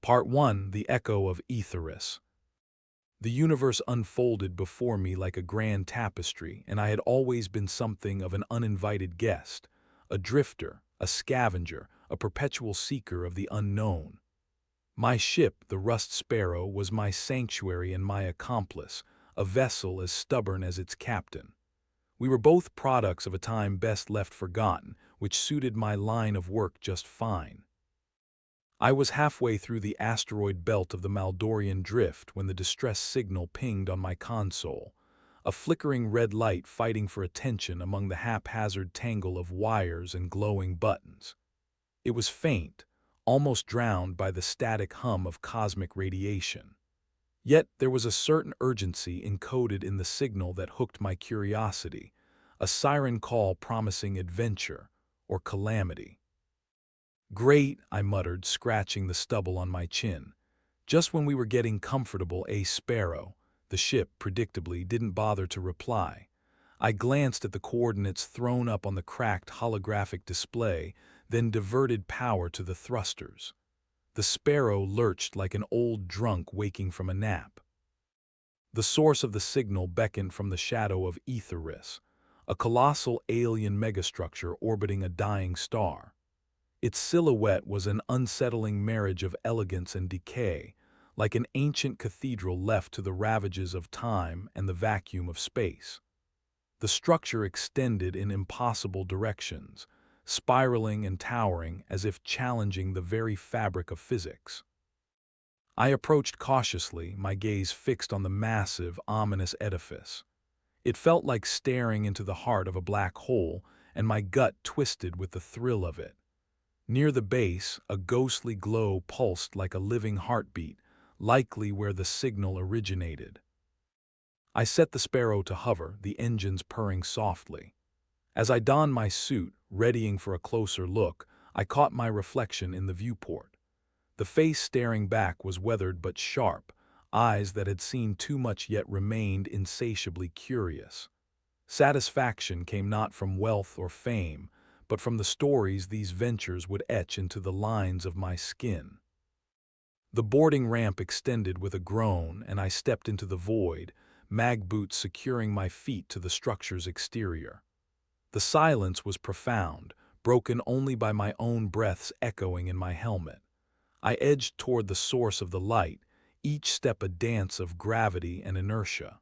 Part 1: The Echo of Aetheris. The universe unfolded before me like a grand tapestry, and I had always been something of an uninvited guest, a drifter, a scavenger, a perpetual seeker of the unknown. My ship, the Rust Sparrow, was my sanctuary and my accomplice, a vessel as stubborn as its captain. We were both products of a time best left forgotten, which suited my line of work just fine. I was halfway through the asteroid belt of the Maldorian Drift when the distress signal pinged on my console, a flickering red light fighting for attention among the haphazard tangle of wires and glowing buttons. It was faint, almost drowned by the static hum of cosmic radiation. Yet there was a certain urgency encoded in the signal that hooked my curiosity, a siren call promising adventure or calamity. "Great," I muttered, scratching the stubble on my chin. Just when we were getting comfortable, a Sparrow, the ship, predictably, didn't bother to reply. I glanced at the coordinates thrown up on the cracked holographic display, then diverted power to the thrusters. The Sparrow lurched like an old drunk waking from a nap. The source of the signal beckoned from the shadow of Aetheris, a colossal alien megastructure orbiting a dying star. Its silhouette was an unsettling marriage of elegance and decay, like an ancient cathedral left to the ravages of time and the vacuum of space. The structure extended in impossible directions, spiraling and towering as if challenging the very fabric of physics. I approached cautiously, my gaze fixed on the massive, ominous edifice. It felt like staring into the heart of a black hole, and my gut twisted with the thrill of it. Near the base, a ghostly glow pulsed like a living heartbeat, likely where the signal originated. I set the Sparrow to hover, the engines purring softly. As I donned my suit, readying for a closer look, I caught my reflection in the viewport. The face staring back was weathered but sharp, eyes that had seen too much yet remained insatiably curious. Satisfaction came not from wealth or fame, but from the stories these ventures would etch into the lines of my skin. The boarding ramp extended with a groan, and I stepped into the void, mag boots securing my feet to the structure's exterior. The silence was profound, broken only by my own breaths echoing in my helmet. I edged toward the source of the light, each step a dance of gravity and inertia.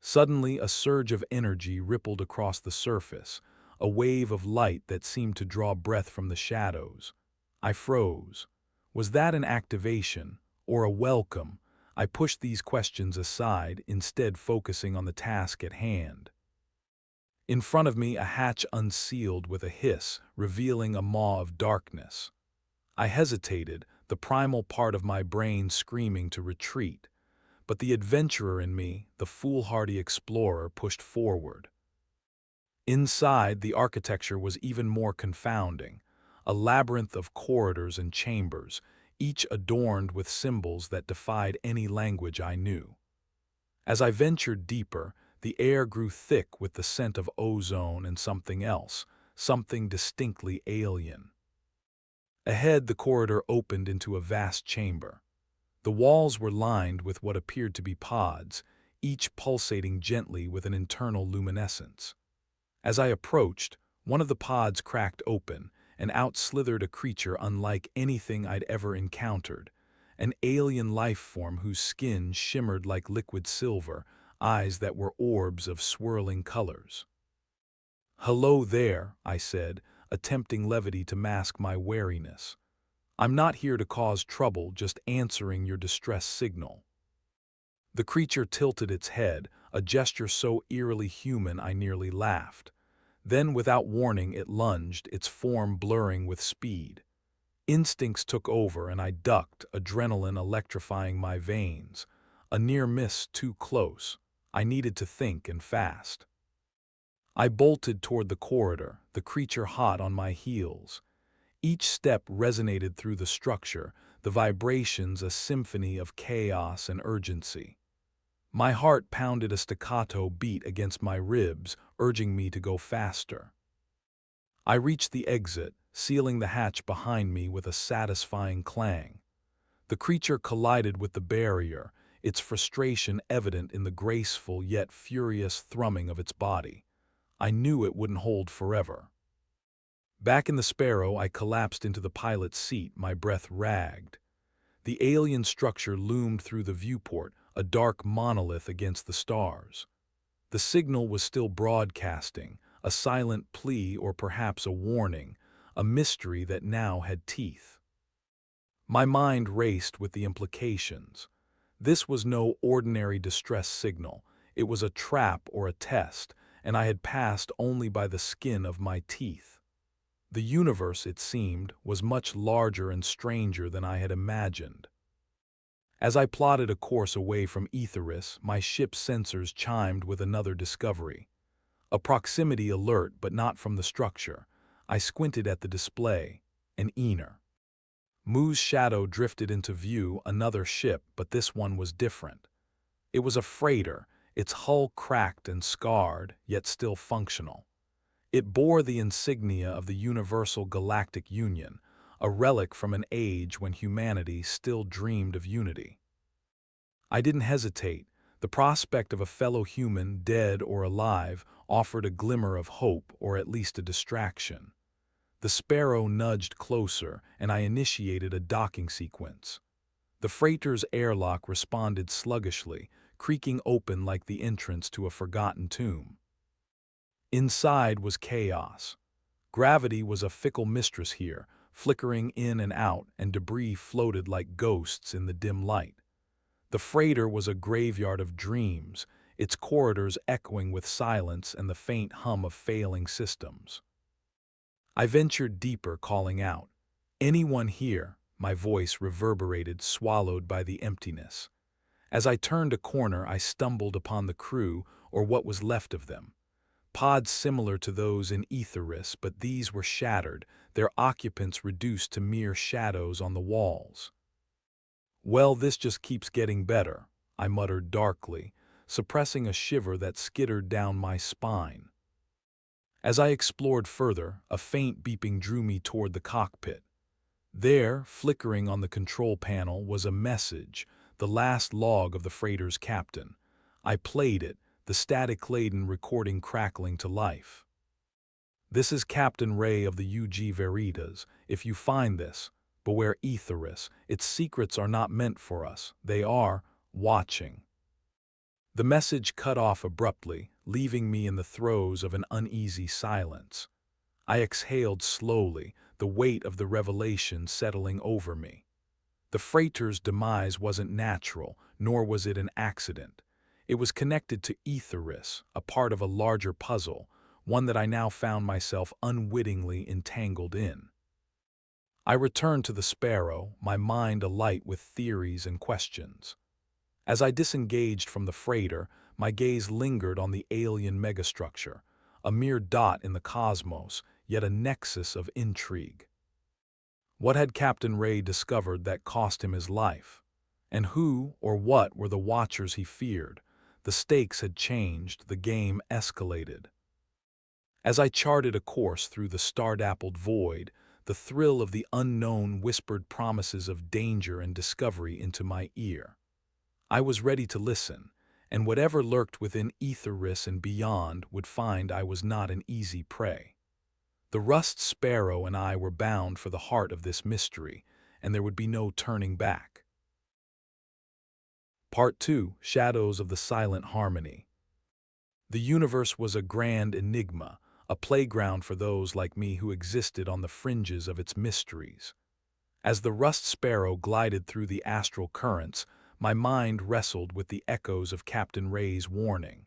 Suddenly, a surge of energy rippled across the surface, a wave of light that seemed to draw breath from the shadows. I froze. Was that an activation, or a welcome? I pushed these questions aside, instead focusing on the task at hand. In front of me, a hatch unsealed with a hiss, revealing a maw of darkness. I hesitated, the primal part of my brain screaming to retreat. But the adventurer in me, the foolhardy explorer, pushed forward. Inside, the architecture was even more confounding, a labyrinth of corridors and chambers, each adorned with symbols that defied any language I knew. As I ventured deeper, the air grew thick with the scent of ozone and something else, something distinctly alien. Ahead, the corridor opened into a vast chamber. The walls were lined with what appeared to be pods, each pulsating gently with an internal luminescence. As I approached, one of the pods cracked open, and out slithered a creature unlike anything I'd ever encountered, an alien life form whose skin shimmered like liquid silver, eyes that were orbs of swirling colors. "Hello there," I said, attempting levity to mask my wariness. "I'm not here to cause trouble, just answering your distress signal." The creature tilted its head, a gesture so eerily human I nearly laughed. Then, without warning, it lunged, its form blurring with speed. Instincts took over, and I ducked, adrenaline electrifying my veins. A near miss too close. I needed to think, and fast. I bolted toward the corridor, the creature hot on my heels. Each step resonated through the structure, the vibrations a symphony of chaos and urgency. My heart pounded a staccato beat against my ribs, urging me to go faster. I reached the exit, sealing the hatch behind me with a satisfying clang. The creature collided with the barrier, its frustration evident in the graceful yet furious thrumming of its body. I knew it wouldn't hold forever. Back in the Sparrow, I collapsed into the pilot's seat, my breath ragged. The alien structure loomed through the viewport, a dark monolith against the stars. The signal was still broadcasting, a silent plea or perhaps a warning, a mystery that now had teeth. My mind raced with the implications. This was no ordinary distress signal. It was a trap or a test, and I had passed only by the skin of my teeth. The universe, it seemed, was much larger and stranger than I had imagined. As I plotted a course away from Aetheris, my ship's sensors chimed with another discovery. A proximity alert, but not from the structure. I squinted at the display. An Aetheris. Mu's shadow drifted into view, another ship, but this one was different. It was a freighter, its hull cracked and scarred, yet still functional. It bore the insignia of the Universal Galactic Union, a relic from an age when humanity still dreamed of unity. I didn't hesitate. The prospect of a fellow human, dead or alive, offered a glimmer of hope or at least a distraction. The Sparrow nudged closer, and I initiated a docking sequence. The freighter's airlock responded sluggishly, creaking open like the entrance to a forgotten tomb. Inside was chaos. Gravity was a fickle mistress here, flickering in and out, and debris floated like ghosts in the dim light. The freighter was a graveyard of dreams, its corridors echoing with silence and the faint hum of failing systems. I ventured deeper, calling out, "Anyone here?" My voice reverberated, swallowed by the emptiness. As I turned a corner, I stumbled upon the crew, or what was left of them. Pods similar to those in Aetheris, but these were shattered, their occupants reduced to mere shadows on the walls. "Well, this just keeps getting better," I muttered darkly, suppressing a shiver that skittered down my spine. As I explored further, a faint beeping drew me toward the cockpit. There, flickering on the control panel, was a message, the last log of the freighter's captain. I played it, the static-laden recording crackling to life. "This is Captain Ray of the UG Veritas. If you find this, beware Aetheris. Its secrets are not meant for us. They are watching." The message cut off abruptly, leaving me in the throes of an uneasy silence. I exhaled slowly, the weight of the revelation settling over me. The freighter's demise wasn't natural, nor was it an accident. It was connected to Aetheris, a part of a larger puzzle, one that I now found myself unwittingly entangled in. I returned to the Sparrow, my mind alight with theories and questions. As I disengaged from the freighter, my gaze lingered on the alien megastructure, a mere dot in the cosmos, yet a nexus of intrigue. What had Captain Ray discovered that cost him his life? And who or what were the watchers he feared? The stakes had changed, the game escalated. As I charted a course through the star-dappled void, the thrill of the unknown whispered promises of danger and discovery into my ear. I was ready to listen, and whatever lurked within Aetheris and beyond would find I was not an easy prey. The Rust Sparrow and I were bound for the heart of this mystery, and there would be no turning back. Part 2: Shadows of the Silent Harmony. The universe was a grand enigma, a playground for those like me who existed on the fringes of its mysteries. As the Rust Sparrow glided through the astral currents, my mind wrestled with the echoes of Captain Ray's warning.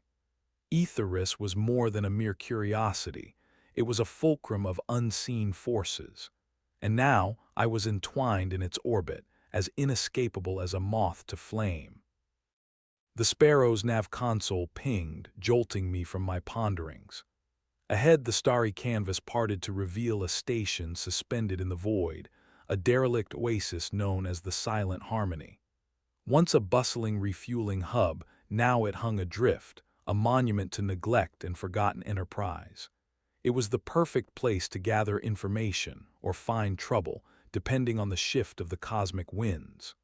Aetheris was more than a mere curiosity. It was a fulcrum of unseen forces. And now I was entwined in its orbit, as inescapable as a moth to flame. The Sparrow's nav console pinged, jolting me from my ponderings. Ahead, the starry canvas parted to reveal a station suspended in the void, a derelict oasis known as the Silent Harmony. Once a bustling refueling hub, now it hung adrift, a monument to neglect and forgotten enterprise. It was the perfect place to gather information or find trouble, depending on the shift of the cosmic winds.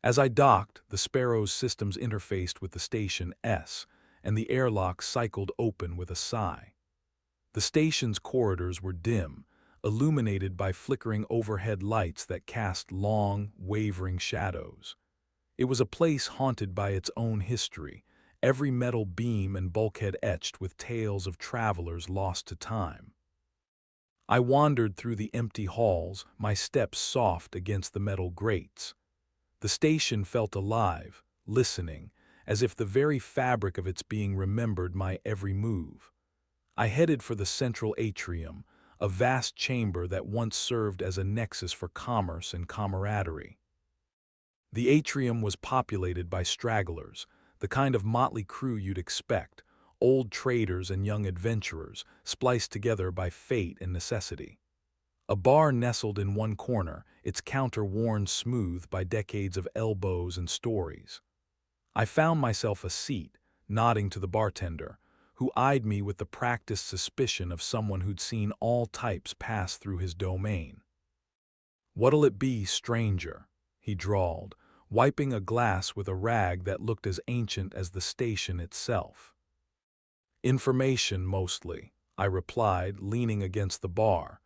As I docked, the Sparrow's systems interfaced with the station S, and the airlock cycled open with a sigh. The station's corridors were dim, illuminated by flickering overhead lights that cast long, wavering shadows. It was a place haunted by its own history, every metal beam and bulkhead etched with tales of travelers lost to time. I wandered through the empty halls, my steps soft against the metal grates. The station felt alive, listening, as if the very fabric of its being remembered my every move. I headed for the central atrium, a vast chamber that once served as a nexus for commerce and camaraderie. The atrium was populated by stragglers, the kind of motley crew you'd expect, old traders and young adventurers, spliced together by fate and necessity. A bar nestled in one corner, its counter worn smooth by decades of elbows and stories. I found myself a seat, nodding to the bartender, who eyed me with the practiced suspicion of someone who'd seen all types pass through his domain. "What'll it be, stranger?" he drawled, wiping a glass with a rag that looked as ancient as the station itself. "Information, mostly," I replied, leaning against the bar,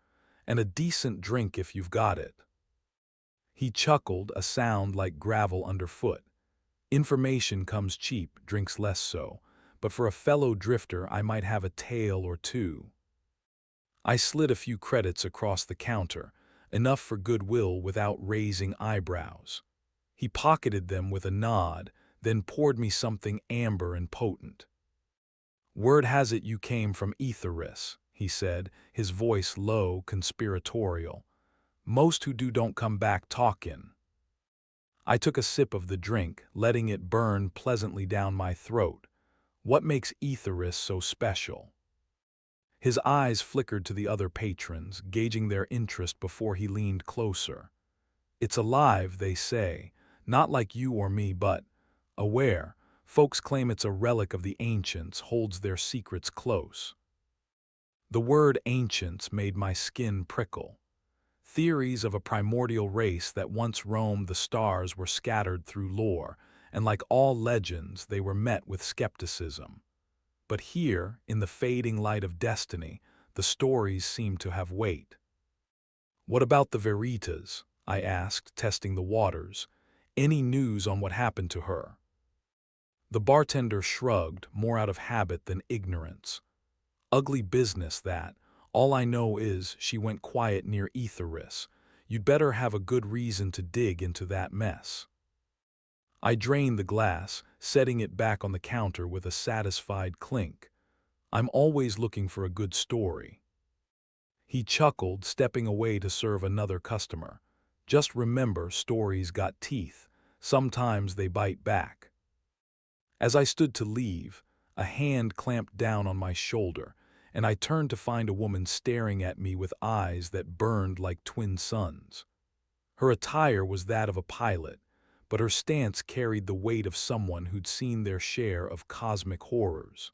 "and a decent drink if you've got it." He chuckled, a sound like gravel underfoot. "Information comes cheap, drinks less so, but for a fellow drifter I might have a tale or two." I slid a few credits across the counter, enough for goodwill without raising eyebrows. He pocketed them with a nod, then poured me something amber and potent. "Word has it you came from Aetheris," he said, his voice low, conspiratorial. "Most who do don't come back talkin'." I took a sip of the drink, letting it burn pleasantly down my throat. What makes Aetheris so special? His eyes flickered to the other patrons, gauging their interest before he leaned closer. "It's alive, they say, not like you or me, but aware. Folks claim it's a relic of the ancients, holds their secrets close." The word ancients made my skin prickle. Theories of a primordial race that once roamed the stars were scattered through lore, and like all legends, they were met with skepticism. But here, in the fading light of destiny, the stories seemed to have weight. "What about the Veritas?" I asked, testing the waters. "Any news on what happened to her?" The bartender shrugged, more out of habit than ignorance. "Ugly business, that. All I know is she went quiet near Aetheris. You'd better have a good reason to dig into that mess." I drained the glass, setting it back on the counter with a satisfied clink. I'm always looking for a good story. He chuckled, stepping away to serve another customer. "Just remember, stories got teeth. Sometimes they bite back." As I stood to leave, a hand clamped down on my shoulder, and I turned to find a woman staring at me with eyes that burned like twin suns. Her attire was that of a pilot, but her stance carried the weight of someone who'd seen their share of cosmic horrors.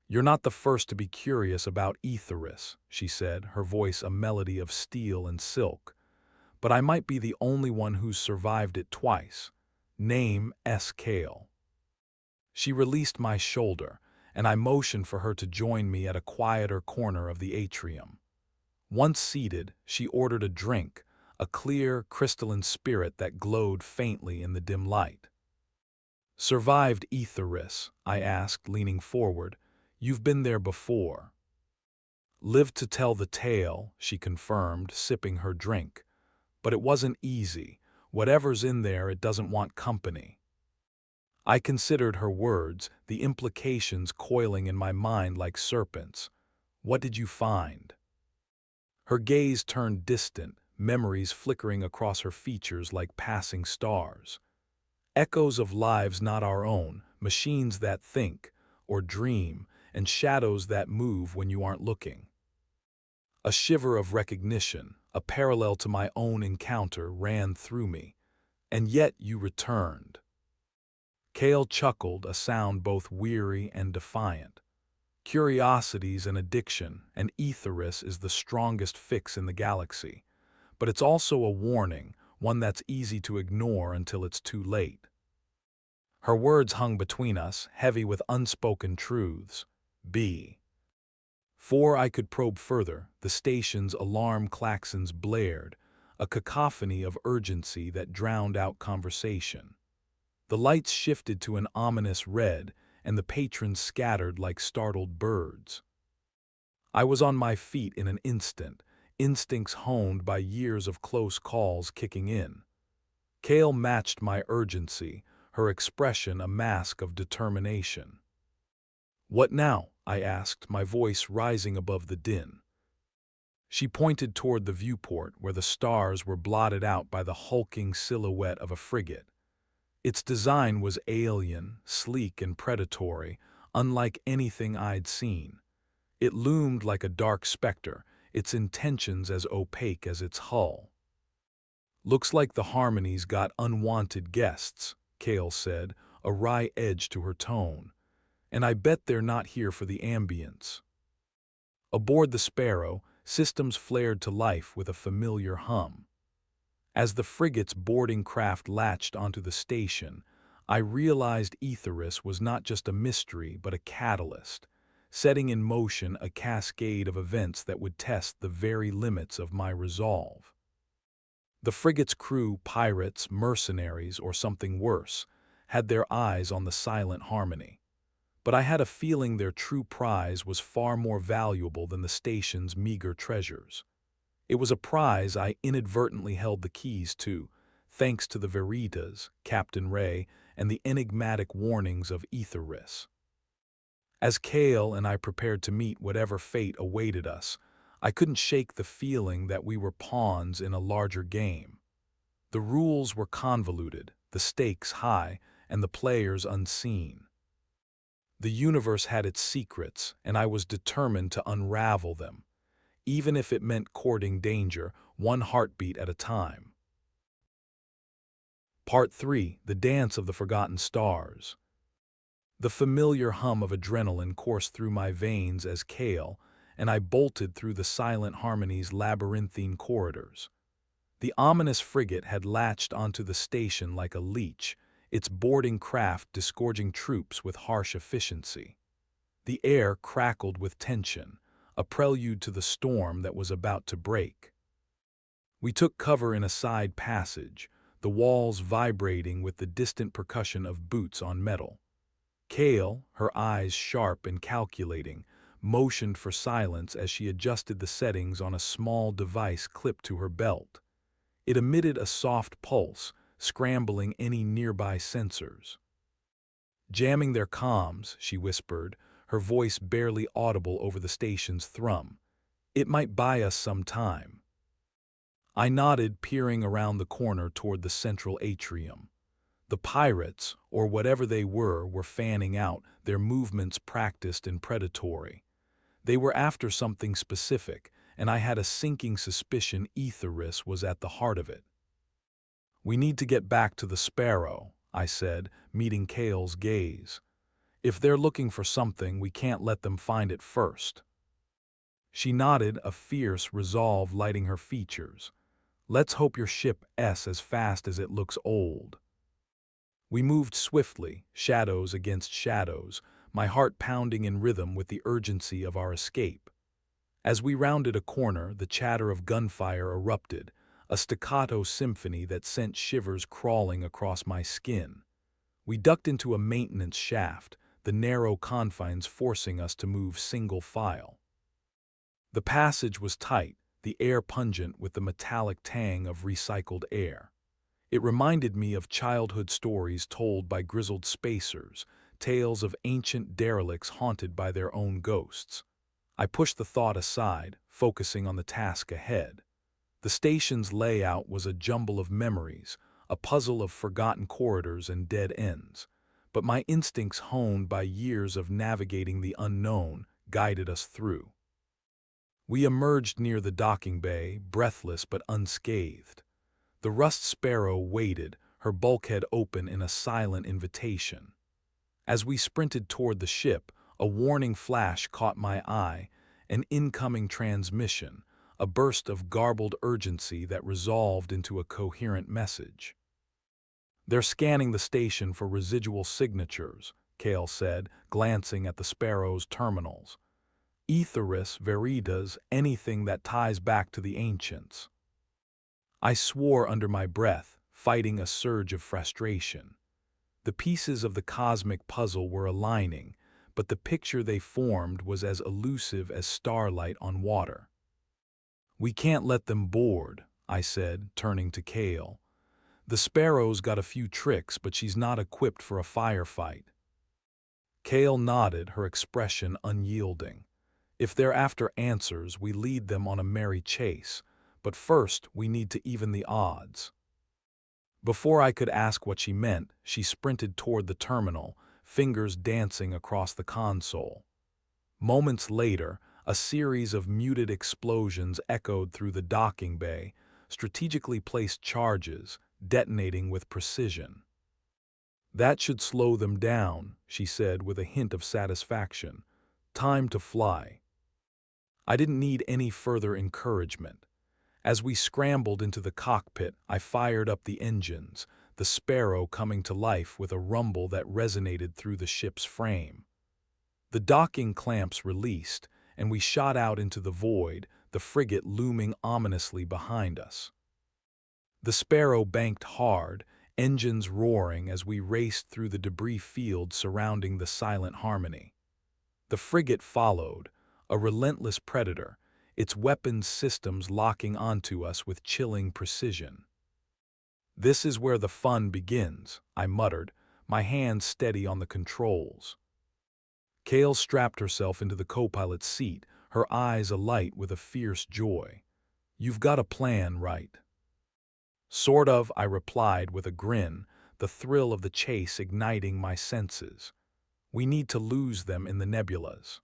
"You're not the first to be curious about Aetheris," she said, her voice a melody of steel and silk. "But I might be the only one who's survived it twice. Name S. Kale." She released my shoulder, and I motioned for her to join me at a quieter corner of the atrium. Once seated, she ordered a drink, a clear, crystalline spirit that glowed faintly in the dim light. "Survived Aetheris?" I asked, leaning forward. "You've been there before." "Lived to tell the tale," she confirmed, sipping her drink. "But it wasn't easy. Whatever's in there, it doesn't want company." I considered her words, the implications coiling in my mind like serpents. "What did you find?" Her gaze turned distant, memories flickering across her features like passing stars. Echoes of lives not our own, machines that think, or dream, and shadows that move when you aren't looking. A shiver of recognition, a parallel to my own encounter, ran through me. "And yet you returned." Kale chuckled, a sound both weary and defiant. "Curiosity's an addiction, and Aetheris is the strongest fix in the galaxy. But it's also a warning, one that's easy to ignore until it's too late. Her words hung between us, heavy with unspoken truths. Before I could probe further, the station's alarm klaxons blared, a cacophony of urgency that drowned out conversation. The lights shifted to an ominous red, and the patrons scattered like startled birds. I was on my feet in an instant, instincts honed by years of close calls kicking in. Kale matched my urgency, her expression a mask of determination. "What now?" I asked, my voice rising above the din. She pointed toward the viewport where the stars were blotted out by the hulking silhouette of a frigate. Its design was alien, sleek and predatory, unlike anything I'd seen. It loomed like a dark specter, its intentions as opaque as its hull. "Looks like the Harmonies got unwanted guests," Kale said, a wry edge to her tone. "And I bet they're not here for the ambience." Aboard the Sparrow, systems flared to life with a familiar hum. As the frigate's boarding craft latched onto the station, I realized Aetheris was not just a mystery but a catalyst, setting in motion a cascade of events that would test the very limits of my resolve. The frigate's crew, pirates, mercenaries, or something worse, had their eyes on the silent Harmony. But I had a feeling their true prize was far more valuable than the station's meager treasures. It was a prize I inadvertently held the keys to, thanks to the Veritas, Captain Ray, and the enigmatic warnings of Aetheris. As Kale and I prepared to meet whatever fate awaited us, I couldn't shake the feeling that we were pawns in a larger game. The rules were convoluted, the stakes high, and the players unseen. The universe had its secrets, and I was determined to unravel them, even if it meant courting danger, one heartbeat at a time. Part 3: The Dance of the Forgotten Stars. The familiar hum of adrenaline coursed through my veins as Kale and I bolted through the silent Harmony's labyrinthine corridors. The ominous frigate had latched onto the station like a leech, its boarding craft disgorging troops with harsh efficiency. The air crackled with tension, a prelude to the storm that was about to break. We took cover in a side passage, the walls vibrating with the distant percussion of boots on metal. Kale, her eyes sharp and calculating, motioned for silence as she adjusted the settings on a small device clipped to her belt. It emitted a soft pulse, scrambling any nearby sensors. "Jamming their comms," she whispered, her voice barely audible over the station's thrum. "It might buy us some time." I nodded, peering around the corner toward the central atrium. The pirates, or whatever they were fanning out, their movements practiced and predatory. They were after something specific, and I had a sinking suspicion Aetheris was at the heart of it. "We need to get back to the Sparrow," I said, meeting Kale's gaze. "If they're looking for something, we can't let them find it first." She nodded, a fierce resolve lighting her features. "Let's hope your ship's as fast as it looks old." We moved swiftly, shadows against shadows, my heart pounding in rhythm with the urgency of our escape. As we rounded a corner, the chatter of gunfire erupted, a staccato symphony that sent shivers crawling across my skin. We ducked into a maintenance shaft, the narrow confines forcing us to move single file. The passage was tight, the air pungent with the metallic tang of recycled air. It reminded me of childhood stories told by grizzled spacers, tales of ancient derelicts haunted by their own ghosts. I pushed the thought aside, focusing on the task ahead. The station's layout was a jumble of memories, a puzzle of forgotten corridors and dead ends. But my instincts, honed by years of navigating the unknown, guided us through. We emerged near the docking bay, breathless but unscathed. The Rust Sparrow waited, her bulkhead open in a silent invitation. As we sprinted toward the ship, a warning flash caught my eye, an incoming transmission, a burst of garbled urgency that resolved into a coherent message. "They're scanning the station for residual signatures," Kale said, glancing at the Sparrow's terminals. "Aetheris, Veritas, anything that ties back to the ancients." I swore under my breath, fighting a surge of frustration. The pieces of the cosmic puzzle were aligning, but the picture they formed was as elusive as starlight on water. "We can't let them board," I said, turning to Kale. "The Sparrow's got a few tricks, but she's not equipped for a firefight." Kale nodded, her expression unyielding. "If they're after answers, we lead them on a merry chase, but first we need to even the odds." Before I could ask what she meant, she sprinted toward the terminal, fingers dancing across the console. Moments later, a series of muted explosions echoed through the docking bay, strategically placed charges, detonating with precision. "That should slow them down," she said with a hint of satisfaction. "Time to fly." I didn't need any further encouragement. As we scrambled into the cockpit, I fired up the engines, the Sparrow coming to life with a rumble that resonated through the ship's frame. The docking clamps released, and we shot out into the void, the frigate looming ominously behind us. The Sparrow banked hard, engines roaring as we raced through the debris field surrounding the silent Harmony. The frigate followed, a relentless predator, its weapons systems locking onto us with chilling precision. "This is where the fun begins," I muttered, my hands steady on the controls. Kale strapped herself into the co-pilot's seat, her eyes alight with a fierce joy. "You've got a plan, right?" "Sort of," I replied with a grin, the thrill of the chase igniting my senses. "We need to lose them in the nebulas."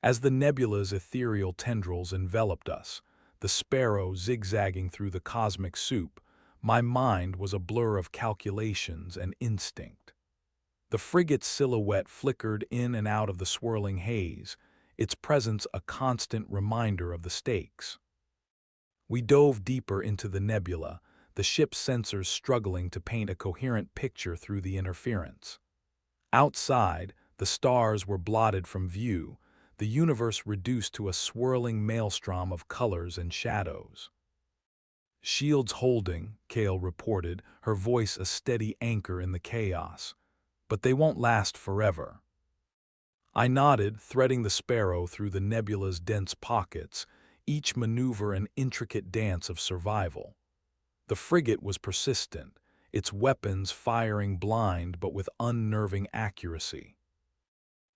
As the nebula's ethereal tendrils enveloped us, the Sparrow zigzagging through the cosmic soup, my mind was a blur of calculations and instinct. The frigate's silhouette flickered in and out of the swirling haze, its presence a constant reminder of the stakes. We dove deeper into the nebula, the ship's sensors struggling to paint a coherent picture through the interference. Outside, the stars were blotted from view, the universe reduced to a swirling maelstrom of colors and shadows. "Shields holding," Kale reported, her voice a steady anchor in the chaos. "But they won't last forever." I nodded, threading the Sparrow through the nebula's dense pockets, each maneuver an intricate dance of survival. The frigate was persistent, its weapons firing blind but with unnerving accuracy.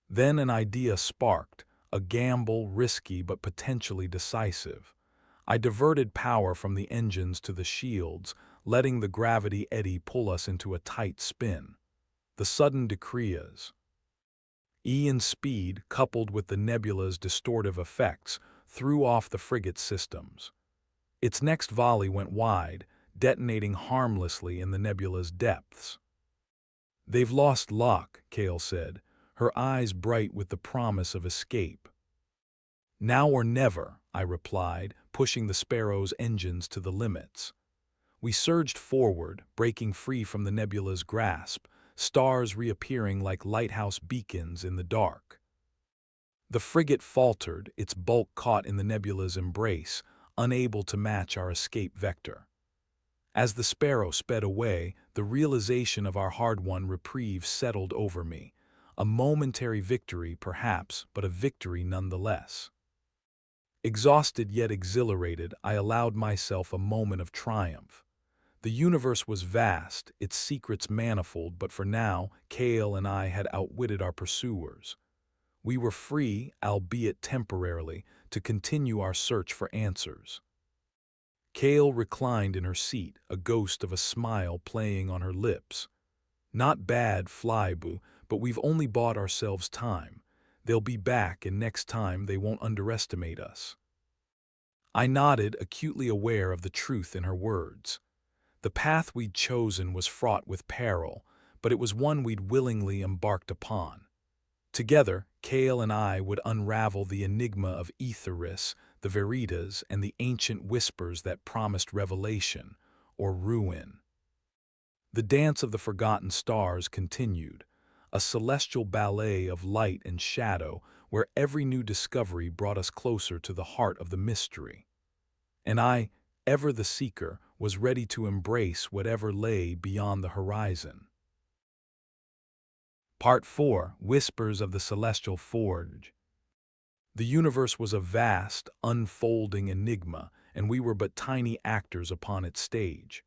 Then an idea sparked, a gamble risky but potentially decisive. I diverted power from the engines to the shields, letting the gravity eddy pull us into a tight spin. The sudden decrease and speed, coupled with the nebula's distortive effects, threw off the frigate's systems. Its next volley went wide, detonating harmlessly in the nebula's depths. "They've lost lock," Kale said, her eyes bright with the promise of escape. "Now or never," I replied, pushing the Sparrow's engines to the limits. We surged forward, breaking free from the nebula's grasp, stars reappearing like lighthouse beacons in the dark. The frigate faltered, its bulk caught in the nebula's embrace, unable to match our escape vector. As the Sparrow sped away, the realization of our hard-won reprieve settled over me. A momentary victory, perhaps, but a victory nonetheless. Exhausted yet exhilarated, I allowed myself a moment of triumph. The universe was vast, its secrets manifold, but for now, Kale and I had outwitted our pursuers. We were free, albeit temporarily, to continue our search for answers. Kale reclined in her seat, a ghost of a smile playing on her lips. "Not bad, Flyboo, but we've only bought ourselves time. They'll be back, and next time they won't underestimate us." I nodded, acutely aware of the truth in her words. The path we'd chosen was fraught with peril, but it was one we'd willingly embarked upon. Together, Kale and I would unravel the enigma of Aetheris, the the Veritas, and the ancient whispers that promised revelation, or ruin. The dance of the forgotten stars continued, a celestial ballet of light and shadow where every new discovery brought us closer to the heart of the mystery. And I, ever the seeker, was ready to embrace whatever lay beyond the horizon. Part 4. Whispers of the Celestial Forge. The universe was a vast, unfolding enigma, and we were but tiny actors upon its stage.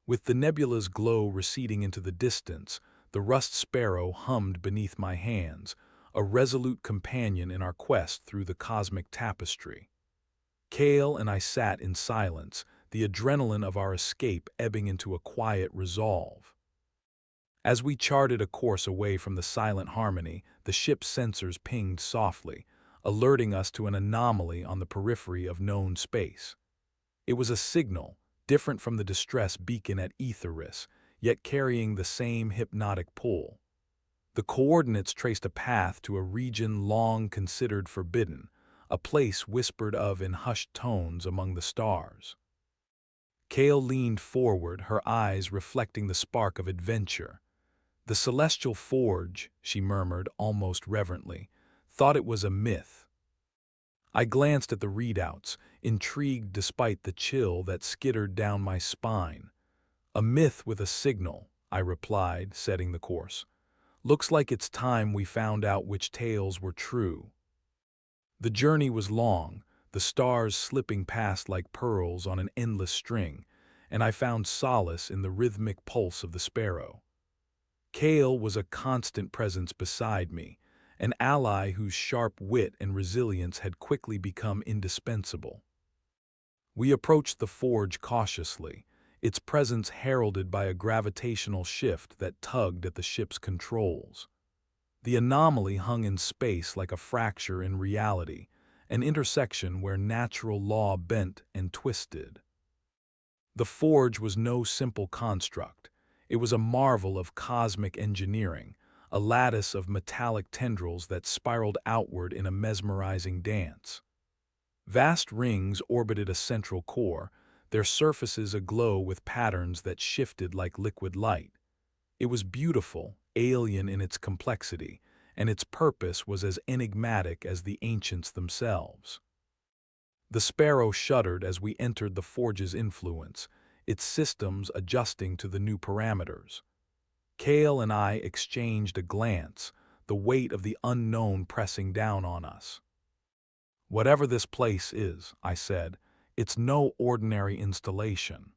With the nebula's glow receding into the distance, the Rust Sparrow hummed beneath my hands, a resolute companion in our quest through the cosmic tapestry. Kale and I sat in silence, the adrenaline of our escape ebbing into a quiet resolve. As we charted a course away from the silent harmony, the ship's sensors pinged softly, alerting us to an anomaly on the periphery of known space. It was a signal, different from the distress beacon at Aetheris, yet carrying the same hypnotic pull. The coordinates traced a path to a region long considered forbidden, a place whispered of in hushed tones among the stars. Kale leaned forward, her eyes reflecting the spark of adventure. "The Celestial Forge," she murmured almost reverently, "thought it was a myth." I glanced at the readouts, intrigued despite the chill that skittered down my spine. "A myth with a signal," I replied, setting the course. "Looks like it's time we found out which tales were true." The journey was long, the stars slipping past like pearls on an endless string, and I found solace in the rhythmic pulse of the sparrow. Kale was a constant presence beside me, an ally whose sharp wit and resilience had quickly become indispensable. We approached the forge cautiously, its presence heralded by a gravitational shift that tugged at the ship's controls. The anomaly hung in space like a fracture in reality, an intersection where natural law bent and twisted. The forge was no simple construct. It was a marvel of cosmic engineering, a lattice of metallic tendrils that spiraled outward in a mesmerizing dance. Vast rings orbited a central core, their surfaces aglow with patterns that shifted like liquid light. It was beautiful, alien in its complexity, and its purpose was as enigmatic as the ancients themselves. The sparrow shuddered as we entered the forge's influence, its systems adjusting to the new parameters. Kale and I exchanged a glance, the weight of the unknown pressing down on us. "Whatever this place is," I said, "it's no ordinary installation."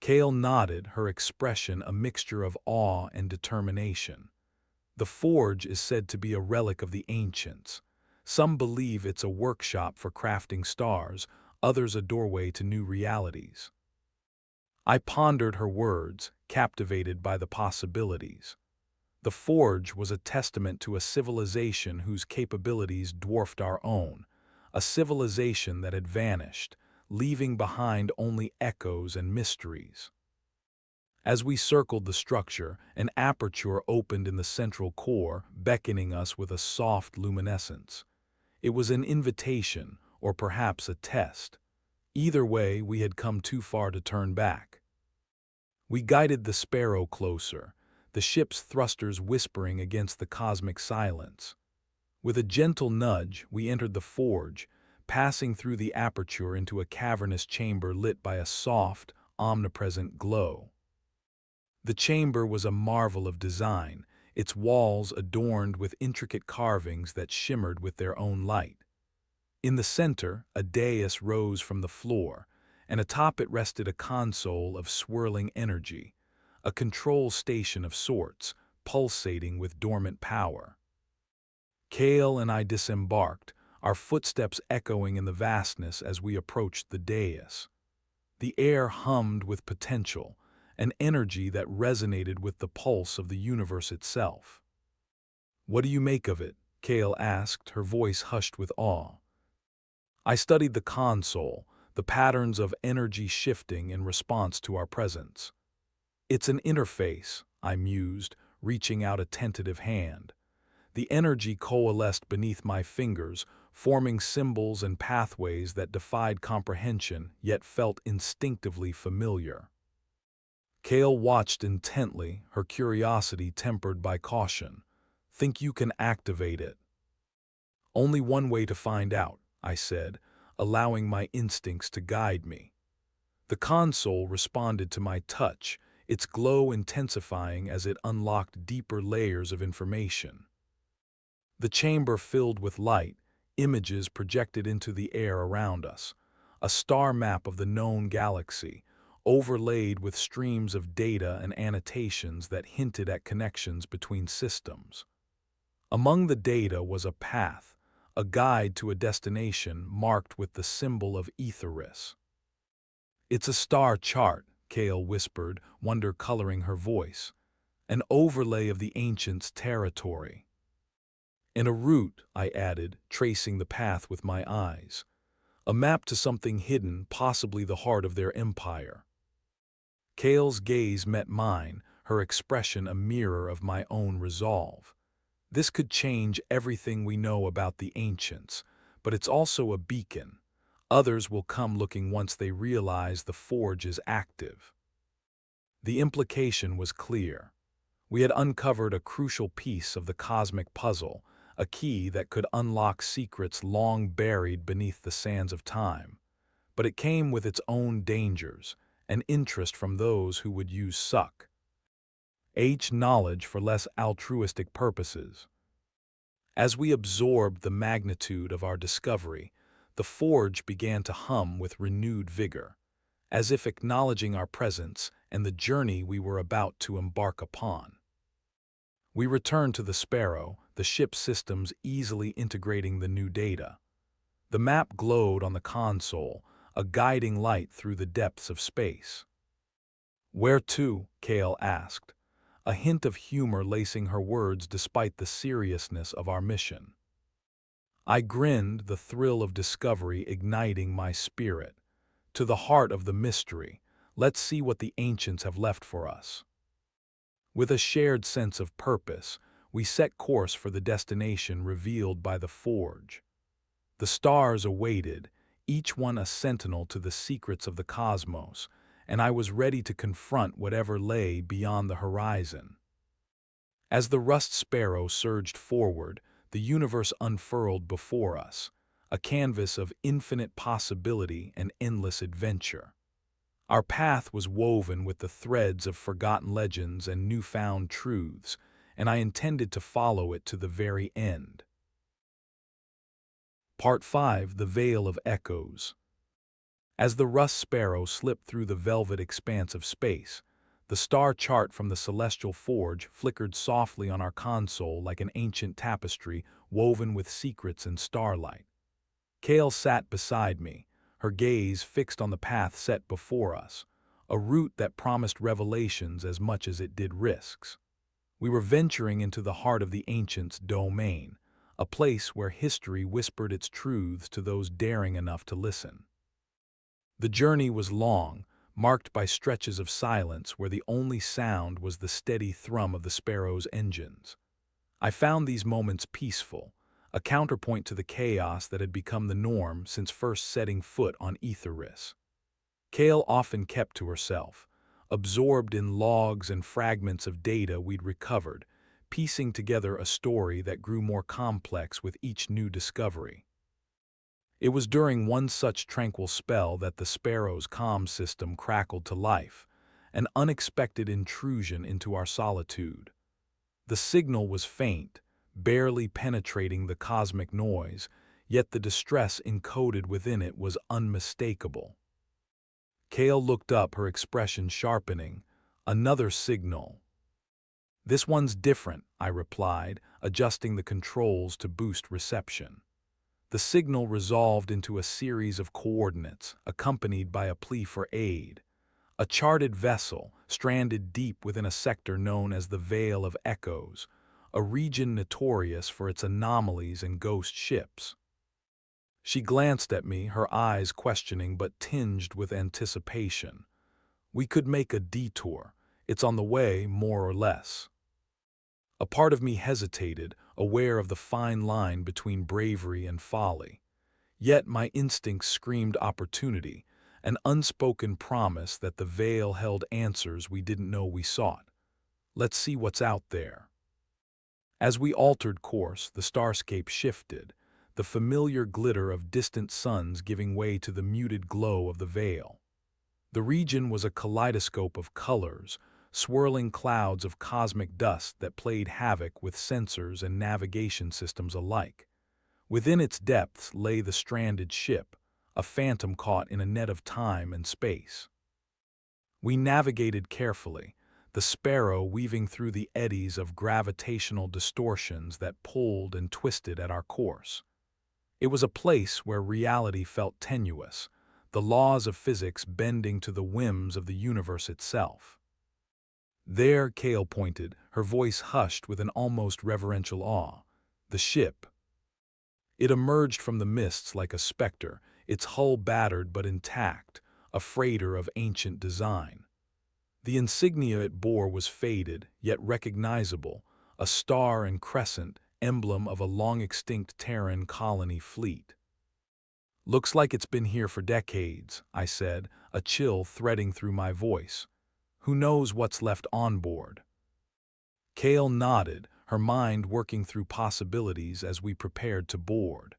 Kale nodded, her expression a mixture of awe and determination. "The forge is said to be a relic of the ancients. Some believe it's a workshop for crafting stars, others a doorway to new realities." I pondered her words, captivated by the possibilities. The forge was a testament to a civilization whose capabilities dwarfed our own, a civilization that had vanished, leaving behind only echoes and mysteries. As we circled the structure, an aperture opened in the central core, beckoning us with a soft luminescence. It was an invitation, or perhaps a test. Either way, we had come too far to turn back. We guided the sparrow closer, the ship's thrusters whispering against the cosmic silence. With a gentle nudge, we entered the forge, passing through the aperture into a cavernous chamber lit by a soft, omnipresent glow. The chamber was a marvel of design, its walls adorned with intricate carvings that shimmered with their own light. In the center, a dais rose from the floor, and atop it rested a console of swirling energy, a control station of sorts, pulsating with dormant power. Kale and I disembarked, our footsteps echoing in the vastness as we approached the dais. The air hummed with potential, an energy that resonated with the pulse of the universe itself. "What do you make of it?" Kale asked, her voice hushed with awe. I studied the console, the patterns of energy shifting in response to our presence. "It's an interface," I mused, reaching out a tentative hand. The energy coalesced beneath my fingers, forming symbols and pathways that defied comprehension yet felt instinctively familiar. Kale watched intently, her curiosity tempered by caution. "Think you can activate it?" "Only one way to find out," I said, allowing my instincts to guide me. The console responded to my touch, its glow intensifying as it unlocked deeper layers of information. The chamber filled with light, images projected into the air around us, a star map of the known galaxy, overlaid with streams of data and annotations that hinted at connections between systems. Among the data was a path, a guide to a destination marked with the symbol of Aetheris. "It's a star chart," Kale whispered, wonder coloring her voice. "An overlay of the ancients' territory." "And a route," I added, tracing the path with my eyes. "A map to something hidden, possibly the heart of their empire." Kale's gaze met mine, her expression a mirror of my own resolve. This could change everything we know about the ancients, but it's also a beacon. Others will come looking once they realize the forge is active. The implication was clear. We had uncovered a crucial piece of the cosmic puzzle, a key that could unlock secrets long buried beneath the sands of time. But it came with its own dangers, an interest from those who would use knowledge for less altruistic purposes. As we absorbed the magnitude of our discovery, the forge began to hum with renewed vigor, as if acknowledging our presence and the journey we were about to embark upon. We returned to the Sparrow, the ship's systems easily integrating the new data. The map glowed on the console, a guiding light through the depths of space. "Where to?" Kale asked, a hint of humor lacing her words despite the seriousness of our mission. I grinned, the thrill of discovery igniting my spirit. "To the heart of the mystery. Let's see what the ancients have left for us." With a shared sense of purpose, we set course for the destination revealed by the forge. The stars awaited, each one a sentinel to the secrets of the cosmos, and I was ready to confront whatever lay beyond the horizon. As the Rust Sparrow surged forward, the universe unfurled before us, a canvas of infinite possibility and endless adventure. Our path was woven with the threads of forgotten legends and newfound truths, and I intended to follow it to the very end. Part 5: The Veil of Echoes. As the Rust Sparrow slipped through the velvet expanse of space, the star chart from the celestial forge flickered softly on our console like an ancient tapestry woven with secrets and starlight. Kale sat beside me, her gaze fixed on the path set before us, a route that promised revelations as much as it did risks. We were venturing into the heart of the ancients' domain, a place where history whispered its truths to those daring enough to listen. The journey was long, marked by stretches of silence where the only sound was the steady thrum of the Sparrow's engines. I found these moments peaceful, a counterpoint to the chaos that had become the norm since first setting foot on Aetheris. Kale often kept to herself, absorbed in logs and fragments of data we'd recovered, piecing together a story that grew more complex with each new discovery. It was during one such tranquil spell that the Sparrow's comm system crackled to life, an unexpected intrusion into our solitude. The signal was faint, barely penetrating the cosmic noise, yet the distress encoded within it was unmistakable. Kale looked up, her expression sharpening. "Another signal." "This one's different," I replied, adjusting the controls to boost reception. The signal resolved into a series of coordinates, accompanied by a plea for aid. A charted vessel, stranded deep within a sector known as the Veil of Echoes, a region notorious for its anomalies and ghost ships. She glanced at me, her eyes questioning but tinged with anticipation. "We could make a detour. It's on the way, more or less." A part of me hesitated, aware of the fine line between bravery and folly. Yet my instincts screamed opportunity, an unspoken promise that the veil held answers we didn't know we sought. Let's see what's out there. As we altered course, the starscape shifted, the familiar glitter of distant suns giving way to the muted glow of the veil. The region was a kaleidoscope of colors, swirling clouds of cosmic dust that played havoc with sensors and navigation systems alike. Within its depths lay the stranded ship, a phantom caught in a net of time and space. We navigated carefully, the Sparrow weaving through the eddies of gravitational distortions that pulled and twisted at our course. It was a place where reality felt tenuous, the laws of physics bending to the whims of the universe itself. There, Kale pointed, her voice hushed with an almost reverential awe. The ship. It emerged from the mists like a specter, its hull battered but intact, a freighter of ancient design. The insignia it bore was faded, yet recognizable, a star and crescent, emblem of a long-extinct Terran colony fleet. "Looks like it's been here for decades," I said, a chill threading through my voice. "Who knows what's left on board?" Kale nodded, her mind working through possibilities as we prepared to board.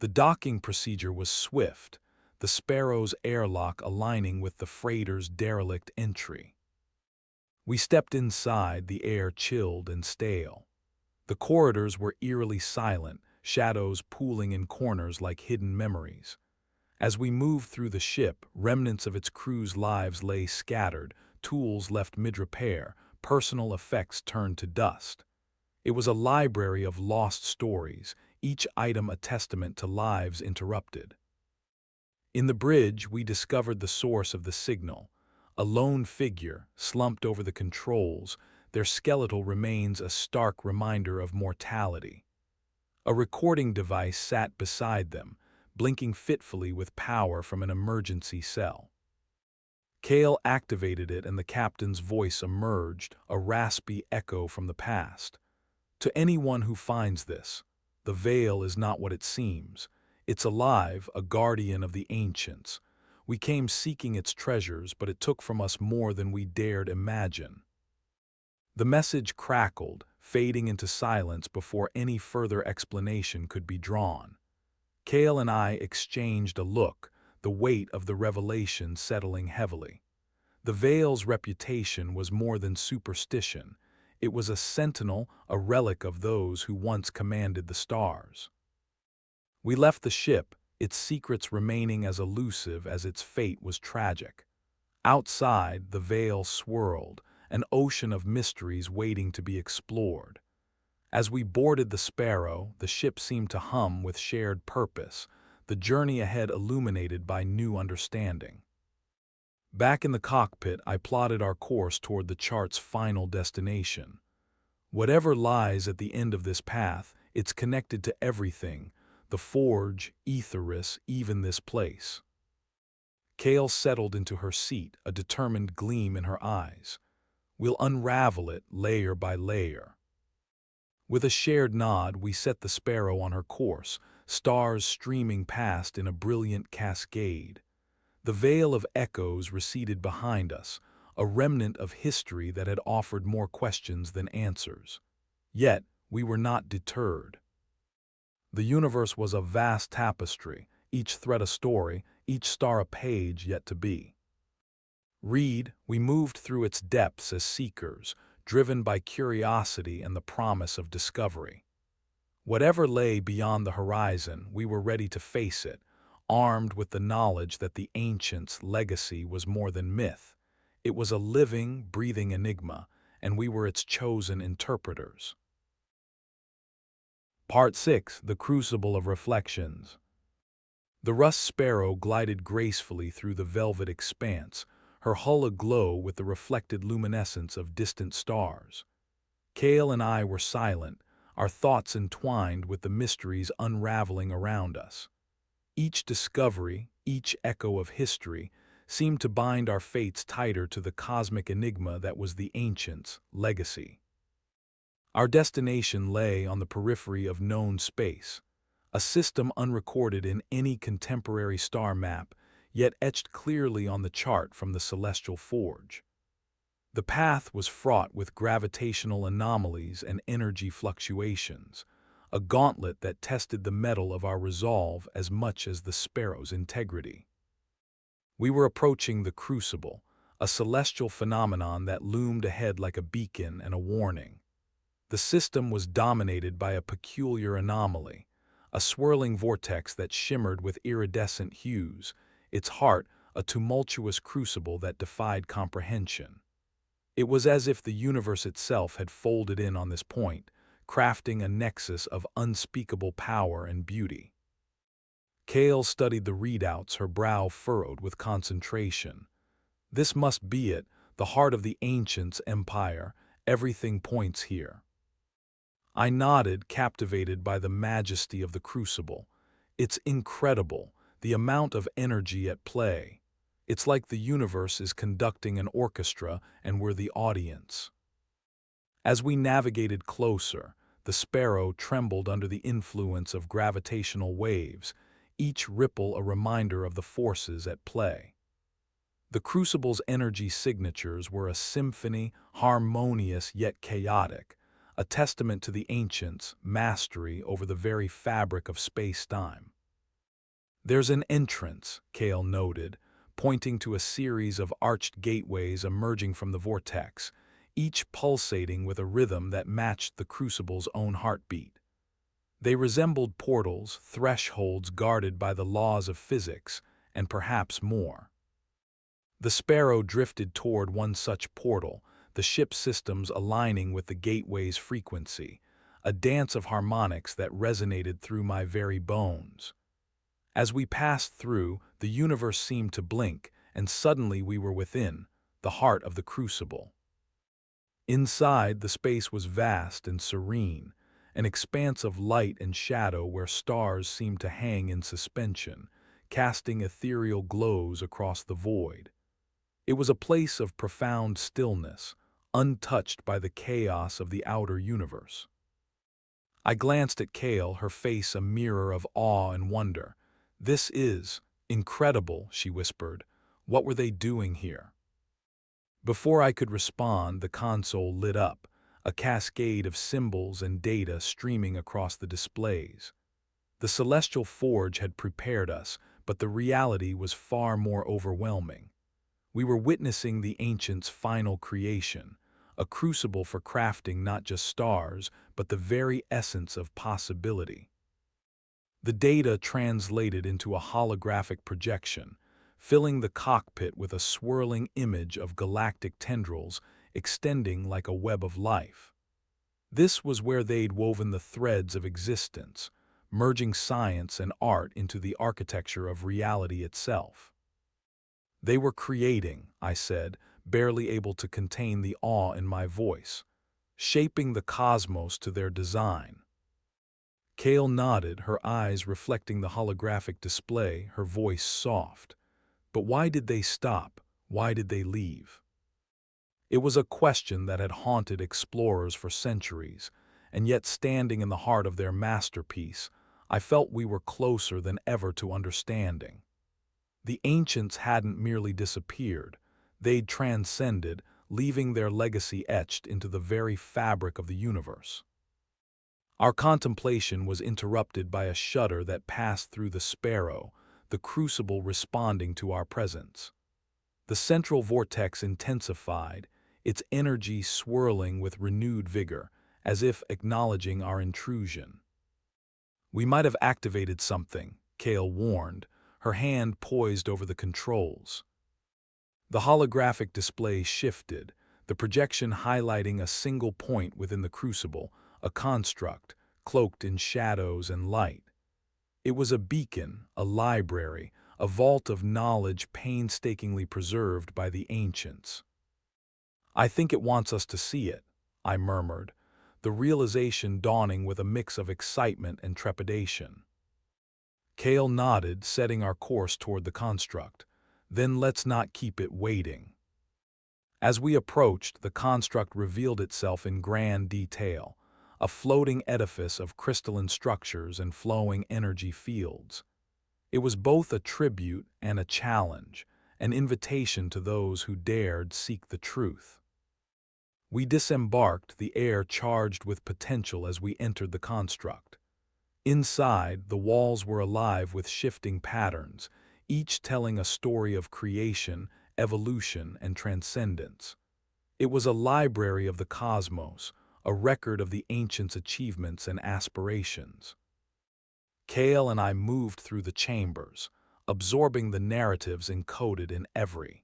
The docking procedure was swift, the Sparrow's airlock aligning with the freighter's derelict entry. We stepped inside, the air chilled and stale. The corridors were eerily silent, shadows pooling in corners like hidden memories. As we moved through the ship, remnants of its crew's lives lay scattered, tools left mid-repair, personal effects turned to dust. It was a library of lost stories, each item a testament to lives interrupted. In the bridge, we discovered the source of the signal. A lone figure, slumped over the controls, their skeletal remains a stark reminder of mortality. A recording device sat beside them, blinking fitfully with power from an emergency cell. Kale activated it and the captain's voice emerged, a raspy echo from the past. "To anyone who finds this, the veil is not what it seems. It's alive, a guardian of the ancients. We came seeking its treasures, but it took from us more than we dared imagine." The message crackled, fading into silence before any further explanation could be drawn. Kale and I exchanged a look, the weight of the revelation settling heavily. The veil's reputation was more than superstition. It was a sentinel, a relic of those who once commanded the stars. We left the ship, its secrets remaining as elusive as its fate was tragic. Outside, the veil swirled, an ocean of mysteries waiting to be explored. As we boarded the Sparrow, the ship seemed to hum with shared purpose, the journey ahead illuminated by new understanding. Back in the cockpit, I plotted our course toward the chart's final destination. Whatever lies at the end of this path, it's connected to everything, the forge, Aetheris, even this place. Kale settled into her seat, a determined gleam in her eyes. "We'll unravel it layer by layer." With a shared nod, we set the Sparrow on her course, stars streaming past in a brilliant cascade. The veil of echoes receded behind us, a remnant of history that had offered more questions than answers. Yet, we were not deterred. The universe was a vast tapestry, each thread a story, each star a page yet to be. We moved through its depths as seekers, driven by curiosity and the promise of discovery. Whatever lay beyond the horizon, we were ready to face it, armed with the knowledge that the ancients' legacy was more than myth. It was a living, breathing enigma, and we were its chosen interpreters. Part 6: The Crucible of Reflections. The Rust Sparrow glided gracefully through the velvet expanse, her hull aglow with the reflected luminescence of distant stars. Kale and I were silent, our thoughts entwined with the mysteries unraveling around us. Each discovery, each echo of history, seemed to bind our fates tighter to the cosmic enigma that was the ancients' legacy. Our destination lay on the periphery of known space, a system unrecorded in any contemporary star map, yet etched clearly on the chart from the celestial forge. The path was fraught with gravitational anomalies and energy fluctuations, a gauntlet that tested the mettle of our resolve as much as the Sparrow's integrity. We were approaching the crucible, a celestial phenomenon that loomed ahead like a beacon and a warning. The system was dominated by a peculiar anomaly, a swirling vortex that shimmered with iridescent hues, its heart a tumultuous crucible that defied comprehension. It was as if the universe itself had folded in on this point, crafting a nexus of unspeakable power and beauty. Kale studied the readouts, her brow furrowed with concentration. This must be it, the heart of the ancients' empire. Everything points here. I nodded, captivated by the majesty of the crucible. It's incredible, the amount of energy at play. It's like the universe is conducting an orchestra and we're the audience. As we navigated closer, the Sparrow trembled under the influence of gravitational waves, each ripple a reminder of the forces at play. The crucible's energy signatures were a symphony, harmonious yet chaotic, a testament to the ancients' mastery over the very fabric of space-time. "There's an entrance," Kale noted, pointing to a series of arched gateways emerging from the vortex, each pulsating with a rhythm that matched the crucible's own heartbeat. They resembled portals, thresholds guarded by the laws of physics, and perhaps more. The Sparrow drifted toward one such portal, the ship's systems aligning with the gateway's frequency, a dance of harmonics that resonated through my very bones. As we passed through, the universe seemed to blink, and suddenly we were within, the heart of the crucible. Inside, the space was vast and serene, an expanse of light and shadow where stars seemed to hang in suspension, casting ethereal glows across the void. It was a place of profound stillness, untouched by the chaos of the outer universe. I glanced at Kale, her face a mirror of awe and wonder. "This is incredible," she whispered. "What were they doing here?" Before I could respond, the console lit up, a cascade of symbols and data streaming across the displays. The celestial forge had prepared us, but the reality was far more overwhelming. We were witnessing the ancients' final creation, a crucible for crafting not just stars, but the very essence of possibility. The data translated into a holographic projection, filling the cockpit with a swirling image of galactic tendrils extending like a web of life. This was where they'd woven the threads of existence, merging science and art into the architecture of reality itself. "They were creating," I said, barely able to contain the awe in my voice, "shaping the cosmos to their design." Kale nodded, her eyes reflecting the holographic display, her voice soft. But why did they stop? Why did they leave? It was a question that had haunted explorers for centuries, and yet standing in the heart of their masterpiece, I felt we were closer than ever to understanding. The ancients hadn't merely disappeared, they'd transcended, leaving their legacy etched into the very fabric of the universe. Our contemplation was interrupted by a shudder that passed through the Sparrow, the crucible responding to our presence. The central vortex intensified, its energy swirling with renewed vigor, as if acknowledging our intrusion. "We might have activated something," Kale warned, her hand poised over the controls. The holographic display shifted, the projection highlighting a single point within the crucible, a construct, cloaked in shadows and light. It was a beacon, a library, a vault of knowledge painstakingly preserved by the ancients. "I think it wants us to see it," I murmured, the realization dawning with a mix of excitement and trepidation. Kale nodded, setting our course toward the construct. "Then let's not keep it waiting." As we approached, the construct revealed itself in grand detail, a floating edifice of crystalline structures and flowing energy fields. It was both a tribute and a challenge, an invitation to those who dared seek the truth. We disembarked, the air charged with potential as we entered the construct. Inside, the walls were alive with shifting patterns, each telling a story of creation, evolution, and transcendence. It was a library of the cosmos, a record of the ancients' achievements and aspirations. Kale and I moved through the chambers, absorbing the narratives encoded in every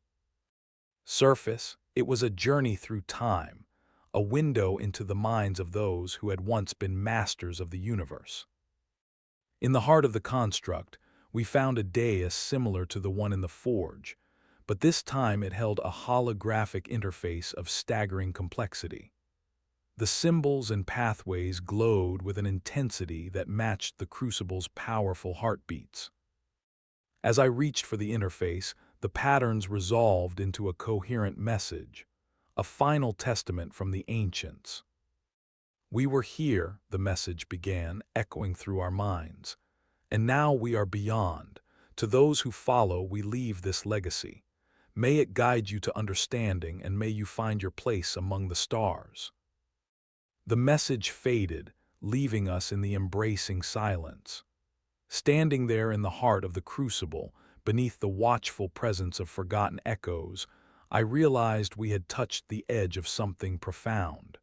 surface. It was a journey through time, a window into the minds of those who had once been masters of the universe. In the heart of the construct, we found a dais similar to the one in the forge, but this time it held a holographic interface of staggering complexity. The symbols and pathways glowed with an intensity that matched the crucible's powerful heartbeats. As I reached for the interface, the patterns resolved into a coherent message, a final testament from the ancients. "We were here," the message began, echoing through our minds. "And now we are beyond. To those who follow, we leave this legacy. May it guide you to understanding, and may you find your place among the stars." The message faded, leaving us in the embracing silence. Standing there in the heart of the crucible, beneath the watchful presence of forgotten echoes, I realized we had touched the edge of something profound.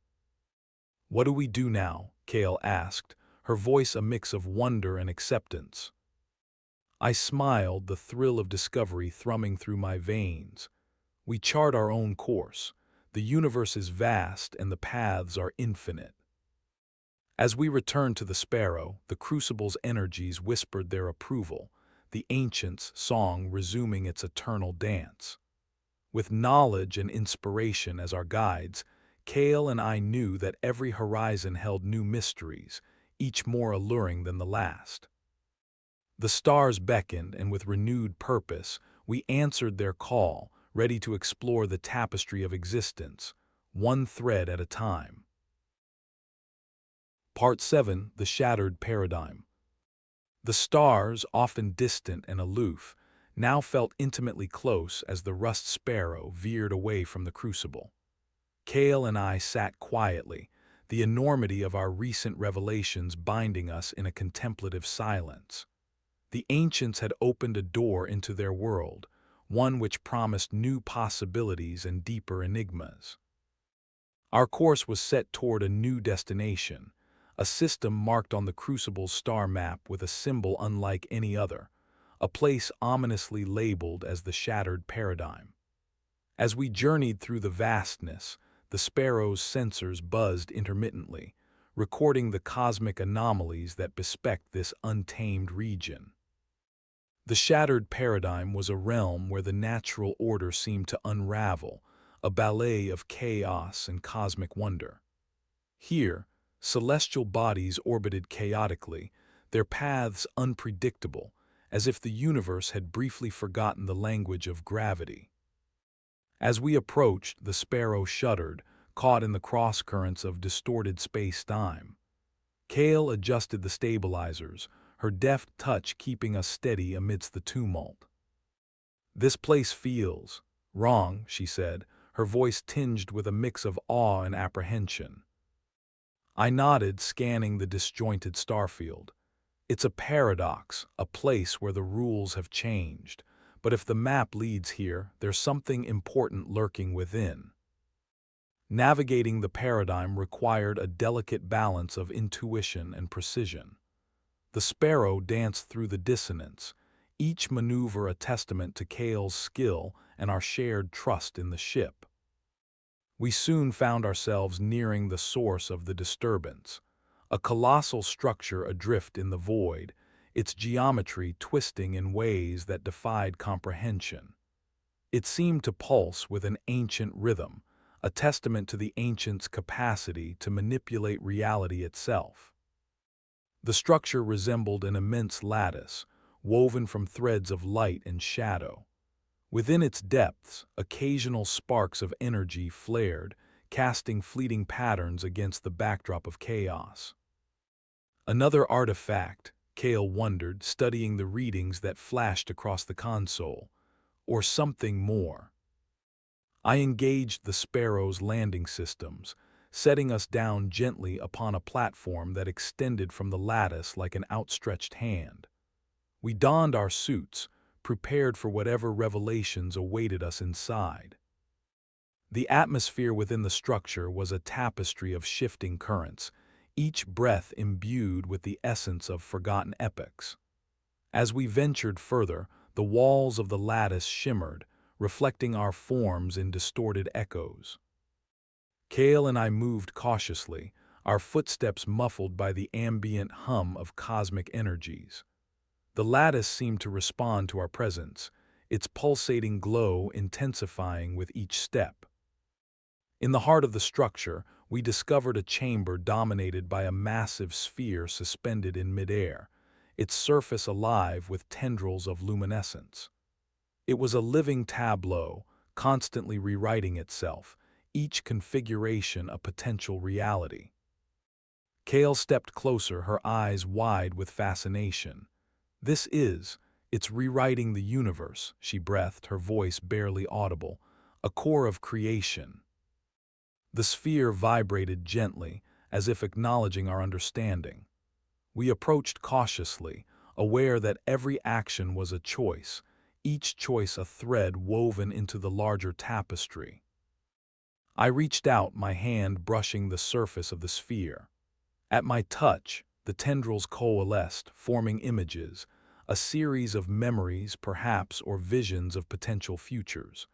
"What do we do now?" Kale asked, her voice a mix of wonder and acceptance. I smiled, the thrill of discovery thrumming through my veins. "We chart our own course. The universe is vast and the paths are infinite." As we returned to the Sparrow, the crucible's energies whispered their approval, the ancients' song resuming its eternal dance. With knowledge and inspiration as our guides, Kale and I knew that every horizon held new mysteries, each more alluring than the last. The stars beckoned, and with renewed purpose, we answered their call, ready to explore the tapestry of existence, one thread at a time. Part 7. The Shattered Paradigm. The stars, often distant and aloof, now felt intimately close as the Rust Sparrow veered away from the crucible. Kale and I sat quietly, the enormity of our recent revelations binding us in a contemplative silence. The ancients had opened a door into their world, one which promised new possibilities and deeper enigmas. Our course was set toward a new destination, a system marked on the crucible's star map with a symbol unlike any other, a place ominously labeled as the Shattered Paradigm. As we journeyed through the vastness, the Sparrow's sensors buzzed intermittently, recording the cosmic anomalies that beспect this untamed region. The Shattered Paradigm was a realm where the natural order seemed to unravel, a ballet of chaos and cosmic wonder. Here, celestial bodies orbited chaotically, their paths unpredictable, as if the universe had briefly forgotten the language of gravity. As we approached, the Sparrow shuddered, caught in the crosscurrents of distorted space-time. Kale adjusted the stabilizers, her deft touch keeping us steady amidst the tumult. "This place feels wrong," she said, her voice tinged with a mix of awe and apprehension. I nodded, scanning the disjointed starfield. "It's a paradox, a place where the rules have changed, but if the map leads here, there's something important lurking within." Navigating the paradigm required a delicate balance of intuition and precision. The Sparrow danced through the dissonance, each maneuver a testament to Kale's skill and our shared trust in the ship. We soon found ourselves nearing the source of the disturbance, a colossal structure adrift in the void, its geometry twisting in ways that defied comprehension. It seemed to pulse with an ancient rhythm, a testament to the ancients' capacity to manipulate reality itself. The structure resembled an immense lattice, woven from threads of light and shadow. Within its depths, occasional sparks of energy flared, casting fleeting patterns against the backdrop of chaos. Another artifact, Kale wondered, studying the readings that flashed across the console, or something more. I engaged the Sparrow's landing systems, setting us down gently upon a platform that extended from the lattice like an outstretched hand. We donned our suits, prepared for whatever revelations awaited us inside. The atmosphere within the structure was a tapestry of shifting currents, each breath imbued with the essence of forgotten epochs. As we ventured further, the walls of the lattice shimmered, reflecting our forms in distorted echoes. Kale and I moved cautiously, our footsteps muffled by the ambient hum of cosmic energies. The lattice seemed to respond to our presence, its pulsating glow intensifying with each step. In the heart of the structure, we discovered a chamber dominated by a massive sphere suspended in midair, its surface alive with tendrils of luminescence. It was a living tableau, constantly rewriting itself, each configuration a potential reality. Kale stepped closer, her eyes wide with fascination. It's rewriting the universe, she breathed, her voice barely audible, a core of creation. The sphere vibrated gently, as if acknowledging our understanding. We approached cautiously, aware that every action was a choice, each choice a thread woven into the larger tapestry. I reached out, my hand brushing the surface of the sphere. At my touch, the tendrils coalesced, forming images, a series of memories, perhaps, or visions of potential futures.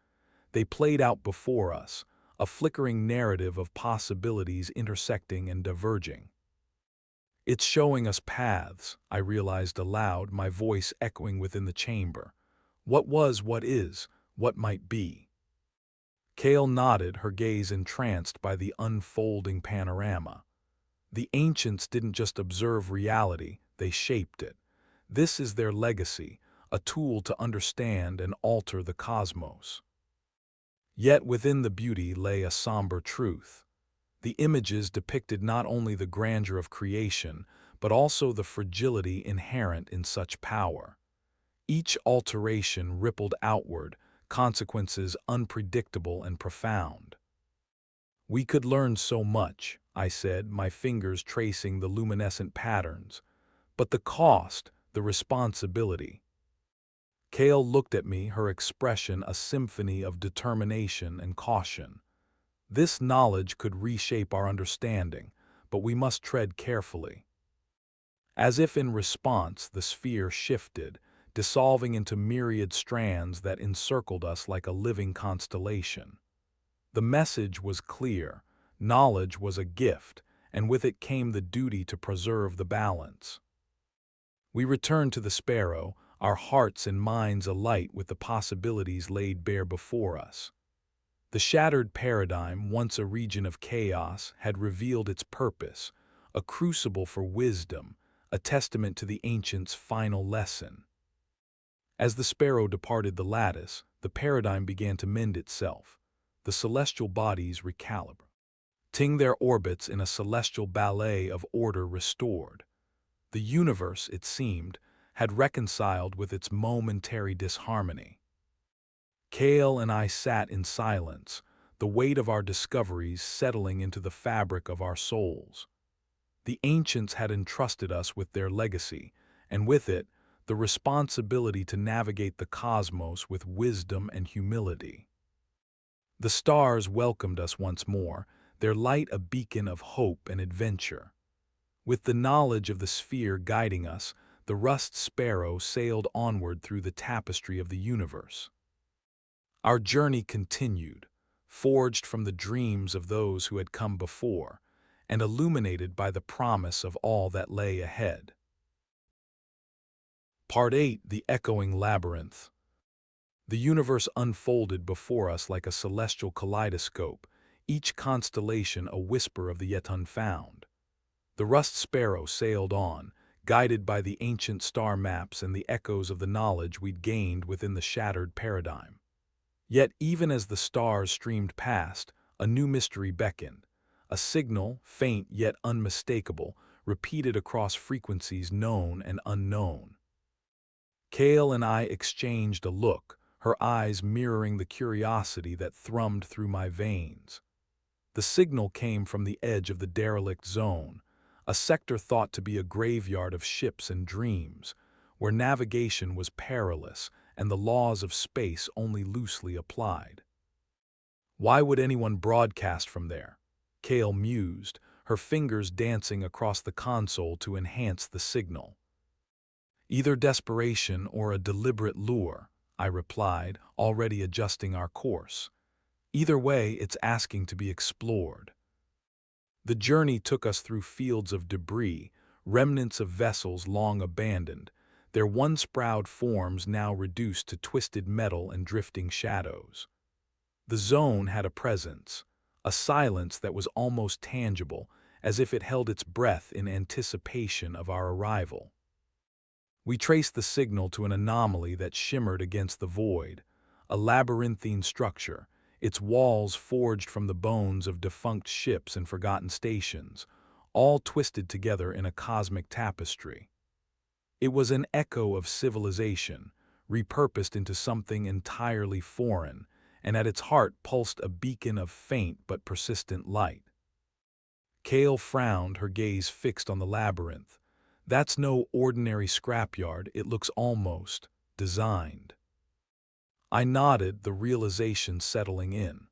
They played out before us, a flickering narrative of possibilities intersecting and diverging. It's showing us paths, I realized aloud, my voice echoing within the chamber. What was, what is, what might be. Kale nodded, her gaze entranced by the unfolding panorama. The ancients didn't just observe reality, they shaped it. This is their legacy, a tool to understand and alter the cosmos. Yet within the beauty lay a somber truth. The images depicted not only the grandeur of creation, but also the fragility inherent in such power. Each alteration rippled outward, consequences unpredictable and profound. We could learn so much, I said, my fingers tracing the luminescent patterns. But the cost, the responsibility. Kale looked at me, her expression a symphony of determination and caution. This knowledge could reshape our understanding, but we must tread carefully. As if in response, the sphere shifted, dissolving into myriad strands that encircled us like a living constellation. The message was clear: knowledge was a gift, and with it came the duty to preserve the balance. We returned to the Sparrow, our hearts and minds alight with the possibilities laid bare before us. The shattered paradigm, once a region of chaos, had revealed its purpose, a crucible for wisdom, a testament to the ancients' final lesson. As the Sparrow departed the lattice, the paradigm began to mend itself, the celestial bodies recalibrating their orbits in a celestial ballet of order restored. The universe, it seemed, had reconciled with its momentary disharmony. Kale and I sat in silence, the weight of our discoveries settling into the fabric of our souls. The ancients had entrusted us with their legacy, and with it, the responsibility to navigate the cosmos with wisdom and humility. The stars welcomed us once more, their light a beacon of hope and adventure. With the knowledge of the sphere guiding us, the Rust Sparrow sailed onward through the tapestry of the universe. Our journey continued, forged from the dreams of those who had come before, and illuminated by the promise of all that lay ahead. Part 8: The Echoing Labyrinth. The universe unfolded before us like a celestial kaleidoscope, each constellation a whisper of the yet unfound. The Rust Sparrow sailed on, guided by the ancient star maps and the echoes of the knowledge we'd gained within the shattered paradigm. Yet even as the stars streamed past, a new mystery beckoned. A signal, faint yet unmistakable, repeated across frequencies known and unknown. Kale and I exchanged a look, her eyes mirroring the curiosity that thrummed through my veins. The signal came from the edge of the derelict zone, a sector thought to be a graveyard of ships and dreams, where navigation was perilous and the laws of space only loosely applied. Why would anyone broadcast from there? Kale mused, her fingers dancing across the console to enhance the signal. Either desperation or a deliberate lure, I replied, already adjusting our course. Either way, it's asking to be explored. The journey took us through fields of debris, remnants of vessels long abandoned, their once-proud forms now reduced to twisted metal and drifting shadows. The zone had a presence, a silence that was almost tangible, as if it held its breath in anticipation of our arrival. We traced the signal to an anomaly that shimmered against the void, a labyrinthine structure, its walls forged from the bones of defunct ships and forgotten stations, all twisted together in a cosmic tapestry. It was an echo of civilization, repurposed into something entirely foreign, and at its heart pulsed a beacon of faint but persistent light. Kale frowned, her gaze fixed on the labyrinth. That's no ordinary scrapyard, it looks almost designed. I nodded, the realization settling in.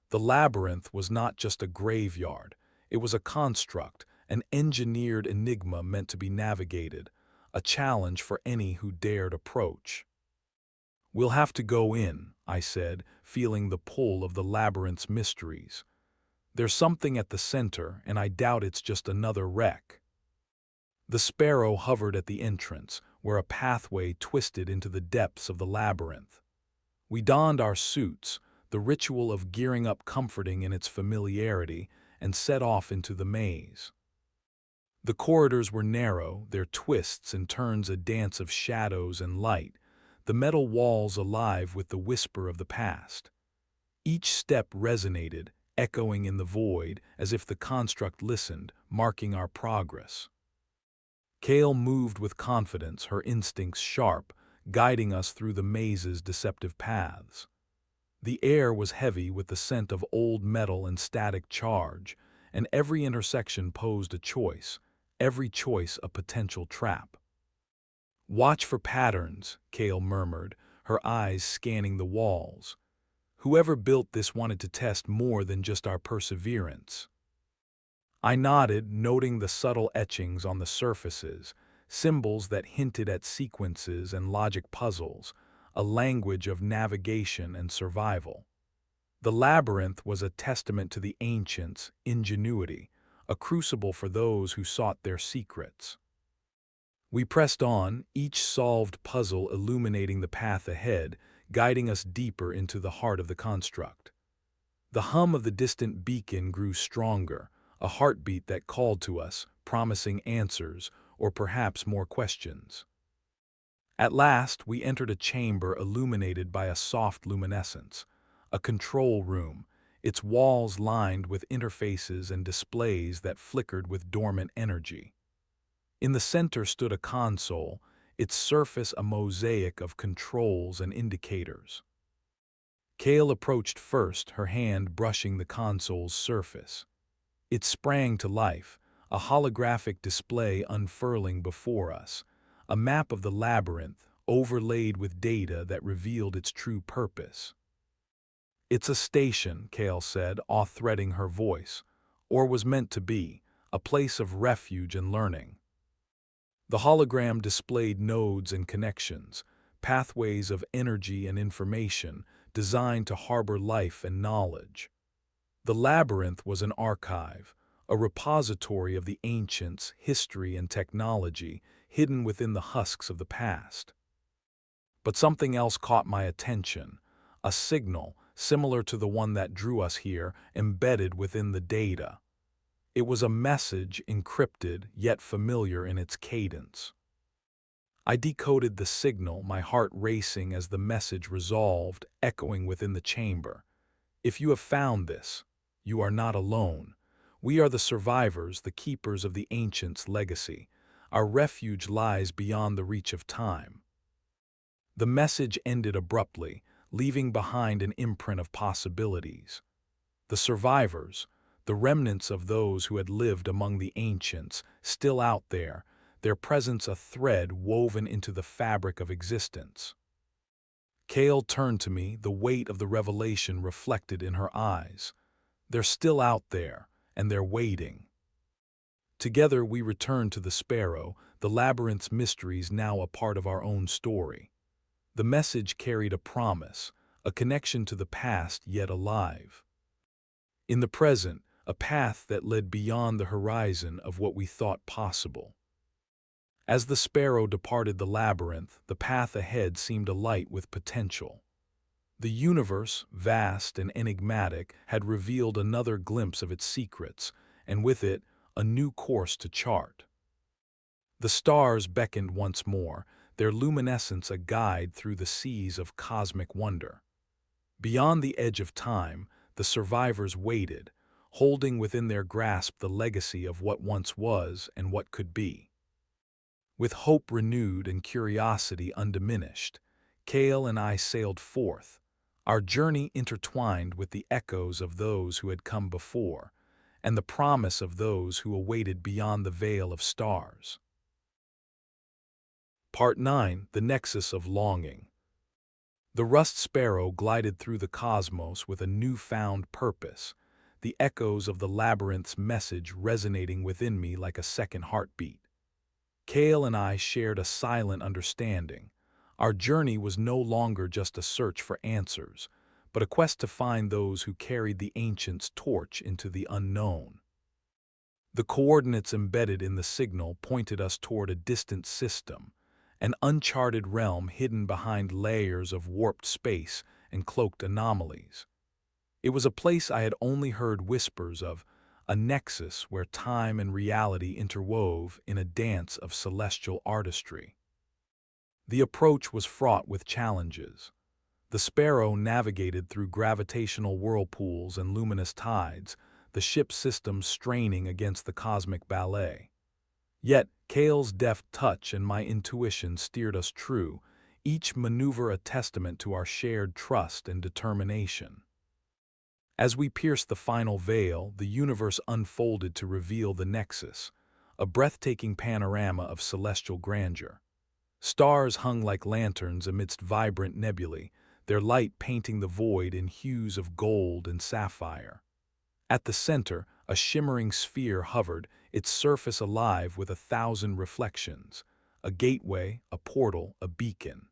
The labyrinth was not just a graveyard, it was a construct, an engineered enigma meant to be navigated, a challenge for any who dared approach. We'll have to go in, I said, feeling the pull of the labyrinth's mysteries. There's something at the center, and I doubt it's just another wreck. The Sparrow hovered at the entrance, where a pathway twisted into the depths of the labyrinth. We donned our suits, the ritual of gearing up comforting in its familiarity, and set off into the maze. The corridors were narrow, their twists and turns a dance of shadows and light, the metal walls alive with the whisper of the past. Each step resonated, echoing in the void, as if the construct listened, marking our progress. Kale moved with confidence, her instincts sharp, guiding us through the maze's deceptive paths. The air was heavy with the scent of old metal and static charge, and every intersection posed a choice, every choice a potential trap. "Watch for patterns," Kale murmured, her eyes scanning the walls. Whoever built this wanted to test more than just our perseverance. I nodded, noting the subtle etchings on the surfaces, symbols that hinted at sequences and logic puzzles, a language of navigation and survival. The labyrinth was a testament to the ancients' ingenuity, a crucible for those who sought their secrets. We pressed on, each solved puzzle illuminating the path ahead, guiding us deeper into the heart of the construct. The hum of the distant beacon grew stronger, a heartbeat that called to us, promising answers, or perhaps more questions. At last, we entered a chamber illuminated by a soft luminescence, a control room, its walls lined with interfaces and displays that flickered with dormant energy. In the center stood a console, its surface a mosaic of controls and indicators. Kale approached first, her hand brushing the console's surface. It sprang to life, a holographic display unfurling before us, a map of the labyrinth overlaid with data that revealed its true purpose. "It's a station," Kale said, awe-threading her voice, "or was meant to be, a place of refuge and learning." The hologram displayed nodes and connections, pathways of energy and information designed to harbor life and knowledge. The labyrinth was an archive, a repository of the ancients' history and technology hidden within the husks of the past. But something else caught my attention, a signal similar to the one that drew us here, embedded within the data. It was a message, encrypted yet familiar in its cadence. I decoded the signal, my heart racing as the message resolved, echoing within the chamber. "If you have found this, you are not alone. We are the survivors, the keepers of the ancients' legacy. Our refuge lies beyond the reach of time." The message ended abruptly, leaving behind an imprint of possibilities. The survivors, the remnants of those who had lived among the ancients, still out there, their presence a thread woven into the fabric of existence. Kale turned to me, the weight of the revelation reflected in her eyes. They're still out there, and they're waiting. Together we returned to the Sparrow, the labyrinth's mysteries now a part of our own story. The message carried a promise, a connection to the past yet alive. In the present, a path that led beyond the horizon of what we thought possible. As the Sparrow departed the labyrinth, the path ahead seemed alight with potential. The universe, vast and enigmatic, had revealed another glimpse of its secrets, and with it, a new course to chart. The stars beckoned once more, their luminescence a guide through the seas of cosmic wonder. Beyond the edge of time, the survivors waited, holding within their grasp the legacy of what once was and what could be. With hope renewed and curiosity undiminished, Kale and I sailed forth, our journey intertwined with the echoes of those who had come before, and the promise of those who awaited beyond the veil of stars. Part 9. The Nexus of Longing. The Rust Sparrow glided through the cosmos with a newfound purpose, the echoes of the labyrinth's message resonating within me like a second heartbeat. Kale and I shared a silent understanding. Our journey was no longer just a search for answers, but a quest to find those who carried the ancients' torch into the unknown. The coordinates embedded in the signal pointed us toward a distant system, an uncharted realm hidden behind layers of warped space and cloaked anomalies. It was a place I had only heard whispers of, a nexus where time and reality interwove in a dance of celestial artistry. The approach was fraught with challenges. The Sparrow navigated through gravitational whirlpools and luminous tides, the ship's system straining against the cosmic ballet. Yet, Kale's deft touch and my intuition steered us true, each maneuver a testament to our shared trust and determination. As we pierced the final veil, the universe unfolded to reveal the nexus, a breathtaking panorama of celestial grandeur. Stars hung like lanterns amidst vibrant nebulae, their light painting the void in hues of gold and sapphire. At the center, a shimmering sphere hovered, its surface alive with 1,000 reflections, a gateway, a portal, a beacon.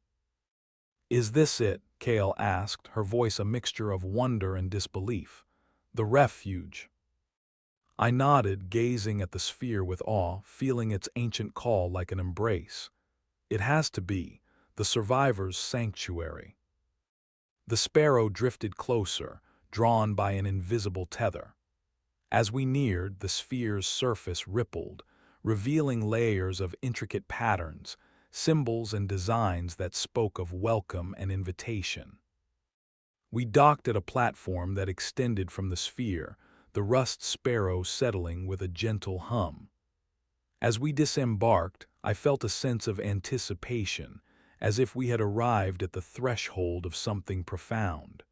"Is this it?" Kale asked, her voice a mixture of wonder and disbelief. "The refuge?" I nodded, gazing at the sphere with awe, feeling its ancient call like an embrace. It has to be, the survivors' sanctuary. The Sparrow drifted closer, drawn by an invisible tether. As we neared, the sphere's surface rippled, revealing layers of intricate patterns, symbols and designs that spoke of welcome and invitation. We docked at a platform that extended from the sphere, the Rust Sparrow settling with a gentle hum. As we disembarked, I felt a sense of anticipation, as if we had arrived at the threshold of something profound.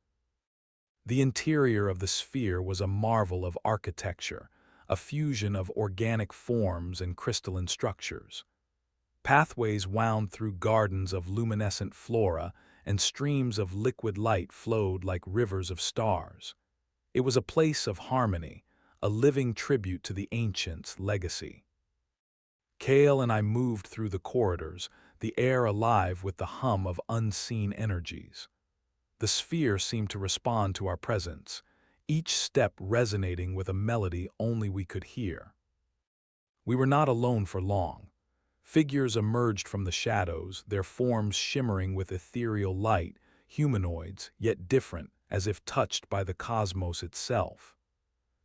The interior of the sphere was a marvel of architecture, a fusion of organic forms and crystalline structures. Pathways wound through gardens of luminescent flora, and streams of liquid light flowed like rivers of stars. It was a place of harmony, a living tribute to the ancients' legacy. Kale and I moved through the corridors, the air alive with the hum of unseen energies. The sphere seemed to respond to our presence, each step resonating with a melody only we could hear. We were not alone for long. Figures emerged from the shadows, their forms shimmering with ethereal light, humanoids, yet different, as if touched by the cosmos itself.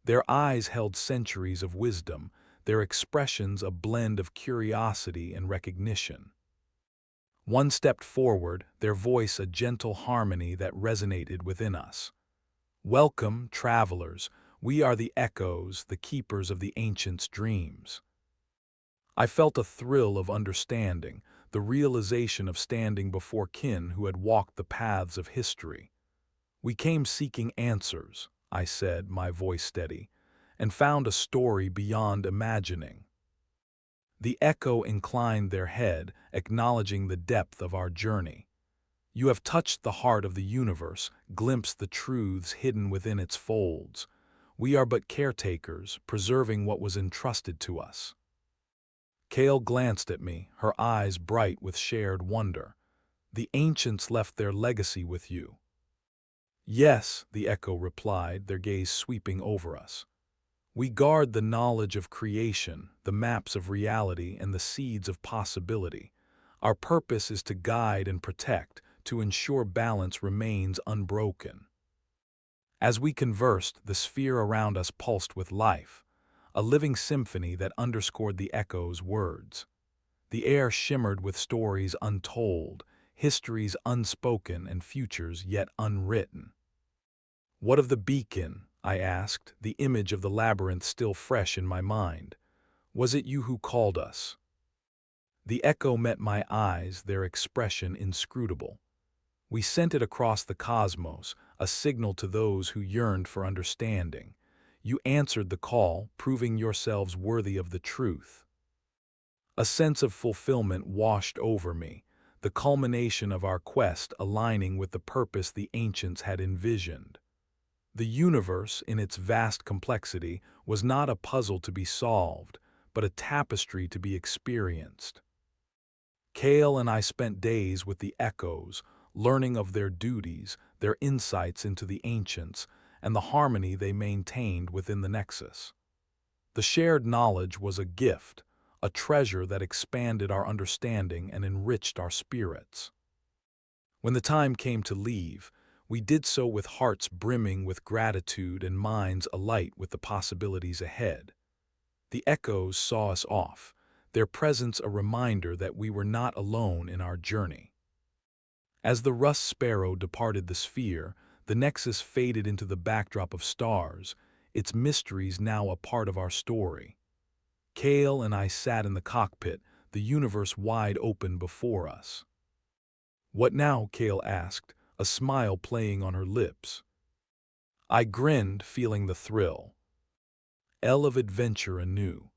Their eyes held centuries of wisdom, their expressions a blend of curiosity and recognition. One stepped forward, their voice a gentle harmony that resonated within us. "Welcome, travelers. We are the echoes, the keepers of the ancients' dreams. I felt a thrill of understanding, the realization of standing before kin who had walked the paths of history. We came seeking answers, I said, my voice steady, and found a story beyond imagining. The echo inclined their head, acknowledging the depth of our journey. You have touched the heart of the universe, glimpsed the truths hidden within its folds. We are but caretakers, preserving what was entrusted to us. Kale glanced at me, her eyes bright with shared wonder. The ancients left their legacy with you. Yes, the echo replied, their gaze sweeping over us. We guard the knowledge of creation, the maps of reality, and the seeds of possibility. Our purpose is to guide and protect, to ensure balance remains unbroken. As we conversed, the sphere around us pulsed with life, a living symphony that underscored the echo's words. The air shimmered with stories untold, histories unspoken, and futures yet unwritten. What of the beacon? I asked, the image of the labyrinth still fresh in my mind. Was it you who called us? The echo met my eyes, their expression inscrutable. We sent it across the cosmos, a signal to those who yearned for understanding. You answered the call, proving yourselves worthy of the truth. A sense of fulfillment washed over me, the culmination of our quest aligning with the purpose the ancients had envisioned. The universe, in its vast complexity, was not a puzzle to be solved, but a tapestry to be experienced. Kale and I spent days with the echoes, learning of their duties, their insights into the ancients, and the harmony they maintained within the nexus. The shared knowledge was a gift, a treasure that expanded our understanding and enriched our spirits. When the time came to leave, we did so with hearts brimming with gratitude and minds alight with the possibilities ahead. The echoes saw us off, their presence a reminder that we were not alone in our journey. As the Rust Sparrow departed the sphere, the nexus faded into the backdrop of stars, its mysteries now a part of our story. Kale and I sat in the cockpit, the universe wide open before us. What now? Kale asked, a smile playing on her lips. I grinned, feeling the thrill. Ell of adventure anew.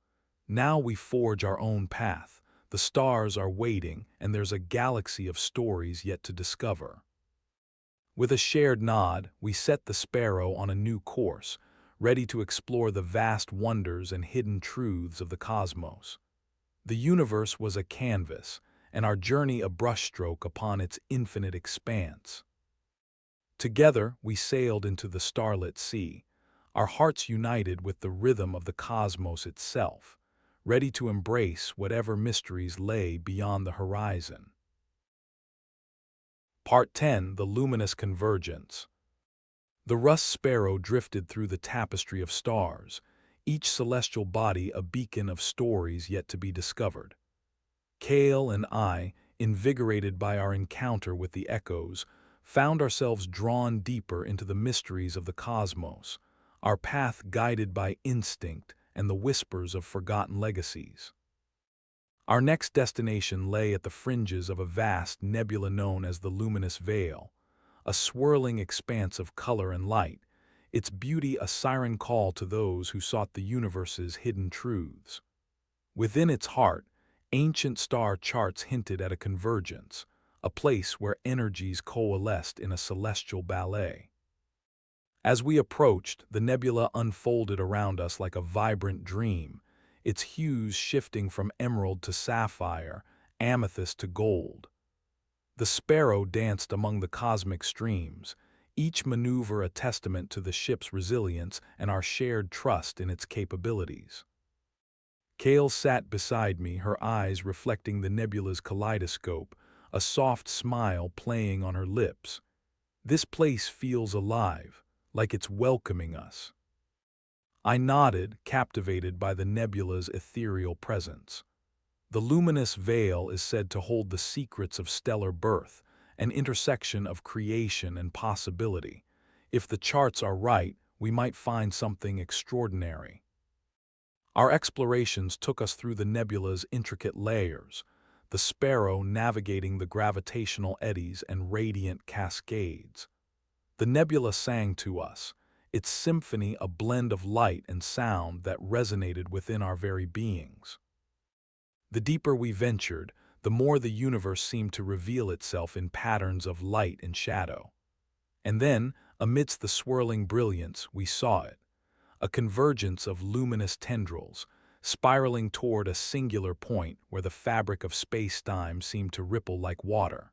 Now we forge our own path. The stars are waiting, and there's a galaxy of stories yet to discover. With a shared nod, we set the Sparrow on a new course, ready to explore the vast wonders and hidden truths of the cosmos. The universe was a canvas, and our journey a brushstroke upon its infinite expanse. Together, we sailed into the starlit sea, our hearts united with the rhythm of the cosmos itself, ready to embrace whatever mysteries lay beyond the horizon. Part 10: The Luminous Convergence. The Rust Sparrow drifted through the tapestry of stars, each celestial body a beacon of stories yet to be discovered. Kale and I, invigorated by our encounter with the echoes, found ourselves drawn deeper into the mysteries of the cosmos, our path guided by instinct and the whispers of forgotten legacies. Our next destination lay at the fringes of a vast nebula known as the Luminous Veil, a swirling expanse of color and light, its beauty a siren call to those who sought the universe's hidden truths. Within its heart, ancient star charts hinted at a convergence, a place where energies coalesced in a celestial ballet. As we approached, the nebula unfolded around us like a vibrant dream, its hues shifting from emerald to sapphire, amethyst to gold. The Sparrow danced among the cosmic streams, each maneuver a testament to the ship's resilience and our shared trust in its capabilities. Kale sat beside me, her eyes reflecting the nebula's kaleidoscope, a soft smile playing on her lips. This place feels alive, like it's welcoming us. I nodded, captivated by the nebula's ethereal presence. The luminous veil is said to hold the secrets of stellar birth, an intersection of creation and possibility. If the charts are right, we might find something extraordinary. Our explorations took us through the nebula's intricate layers, the Sparrow navigating the gravitational eddies and radiant cascades. The nebula sang to us, its symphony a blend of light and sound that resonated within our very beings. The deeper we ventured, the more the universe seemed to reveal itself in patterns of light and shadow. And then, amidst the swirling brilliance, we saw it, a convergence of luminous tendrils, spiraling toward a singular point where the fabric of space-time seemed to ripple like water.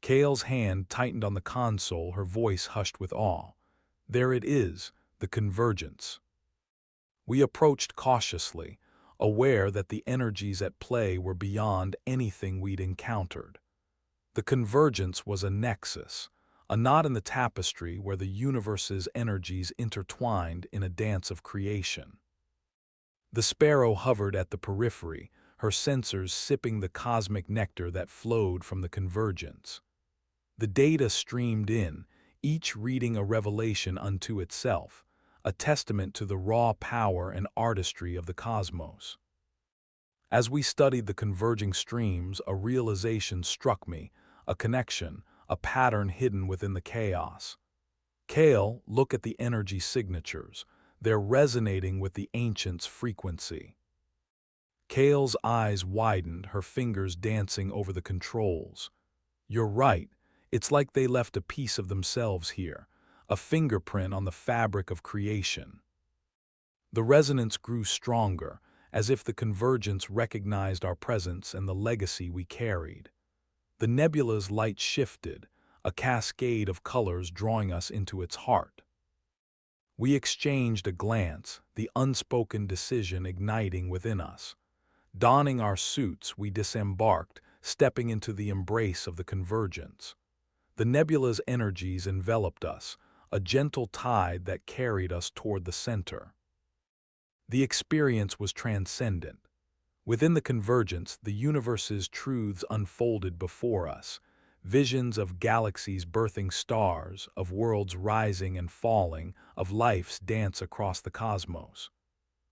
Kale's hand tightened on the console, her voice hushed with awe. There it is, the convergence. We approached cautiously, aware that the energies at play were beyond anything we'd encountered. The convergence was a nexus, a knot in the tapestry where the universe's energies intertwined in a dance of creation. The Sparrow hovered at the periphery, her sensors sipping the cosmic nectar that flowed from the convergence. The data streamed in, each reading a revelation unto itself, a testament to the raw power and artistry of the cosmos. As we studied the converging streams, a realization struck me, a connection, a pattern hidden within the chaos. Kale, look at the energy signatures. They're resonating with the ancients' frequency. Kale's eyes widened, her fingers dancing over the controls. You're right. It's like they left a piece of themselves here, a fingerprint on the fabric of creation. The resonance grew stronger, as if the convergence recognized our presence and the legacy we carried. The nebula's light shifted, a cascade of colors drawing us into its heart. We exchanged a glance, the unspoken decision igniting within us. Donning our suits, we disembarked, stepping into the embrace of the convergence. The nebula's energies enveloped us, a gentle tide that carried us toward the center. The experience was transcendent. Within the convergence, the universe's truths unfolded before us, visions of galaxies birthing stars, of worlds rising and falling, of life's dance across the cosmos.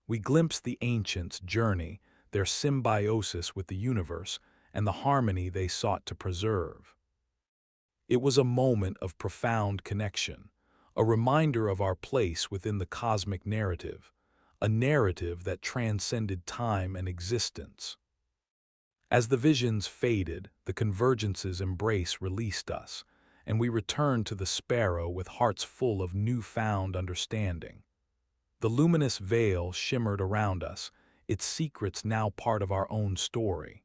We glimpsed the ancients' journey, their symbiosis with the universe, and the harmony they sought to preserve. It was a moment of profound connection, a reminder of our place within the cosmic narrative, a narrative that transcended time and existence. As the visions faded, the convergence's embrace released us, and we returned to the Sparrow with hearts full of newfound understanding. The luminous veil shimmered around us, its secrets now part of our own story.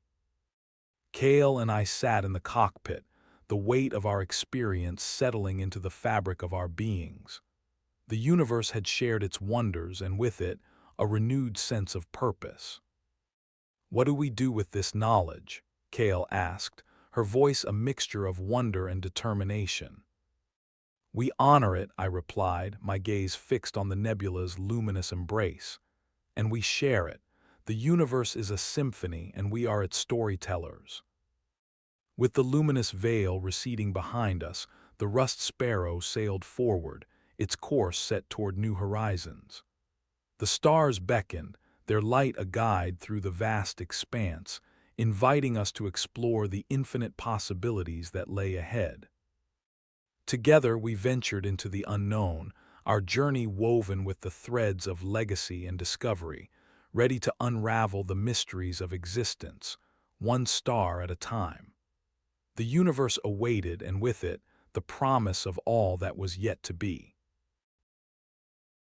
Kale and I sat in the cockpit, the weight of our experience settling into the fabric of our beings. The universe had shared its wonders, and with it, a renewed sense of purpose. What do we do with this knowledge? Kale asked, her voice a mixture of wonder and determination. We honor it, I replied, my gaze fixed on the nebula's luminous embrace. And we share it. The universe is a symphony, and we are its storytellers. With the luminous veil receding behind us, the Rust Sparrow sailed forward, its course set toward new horizons. The stars beckoned, their light a guide through the vast expanse, inviting us to explore the infinite possibilities that lay ahead. Together we ventured into the unknown, our journey woven with the threads of legacy and discovery, ready to unravel the mysteries of existence, one star at a time. The universe awaited, and with it, the promise of all that was yet to be.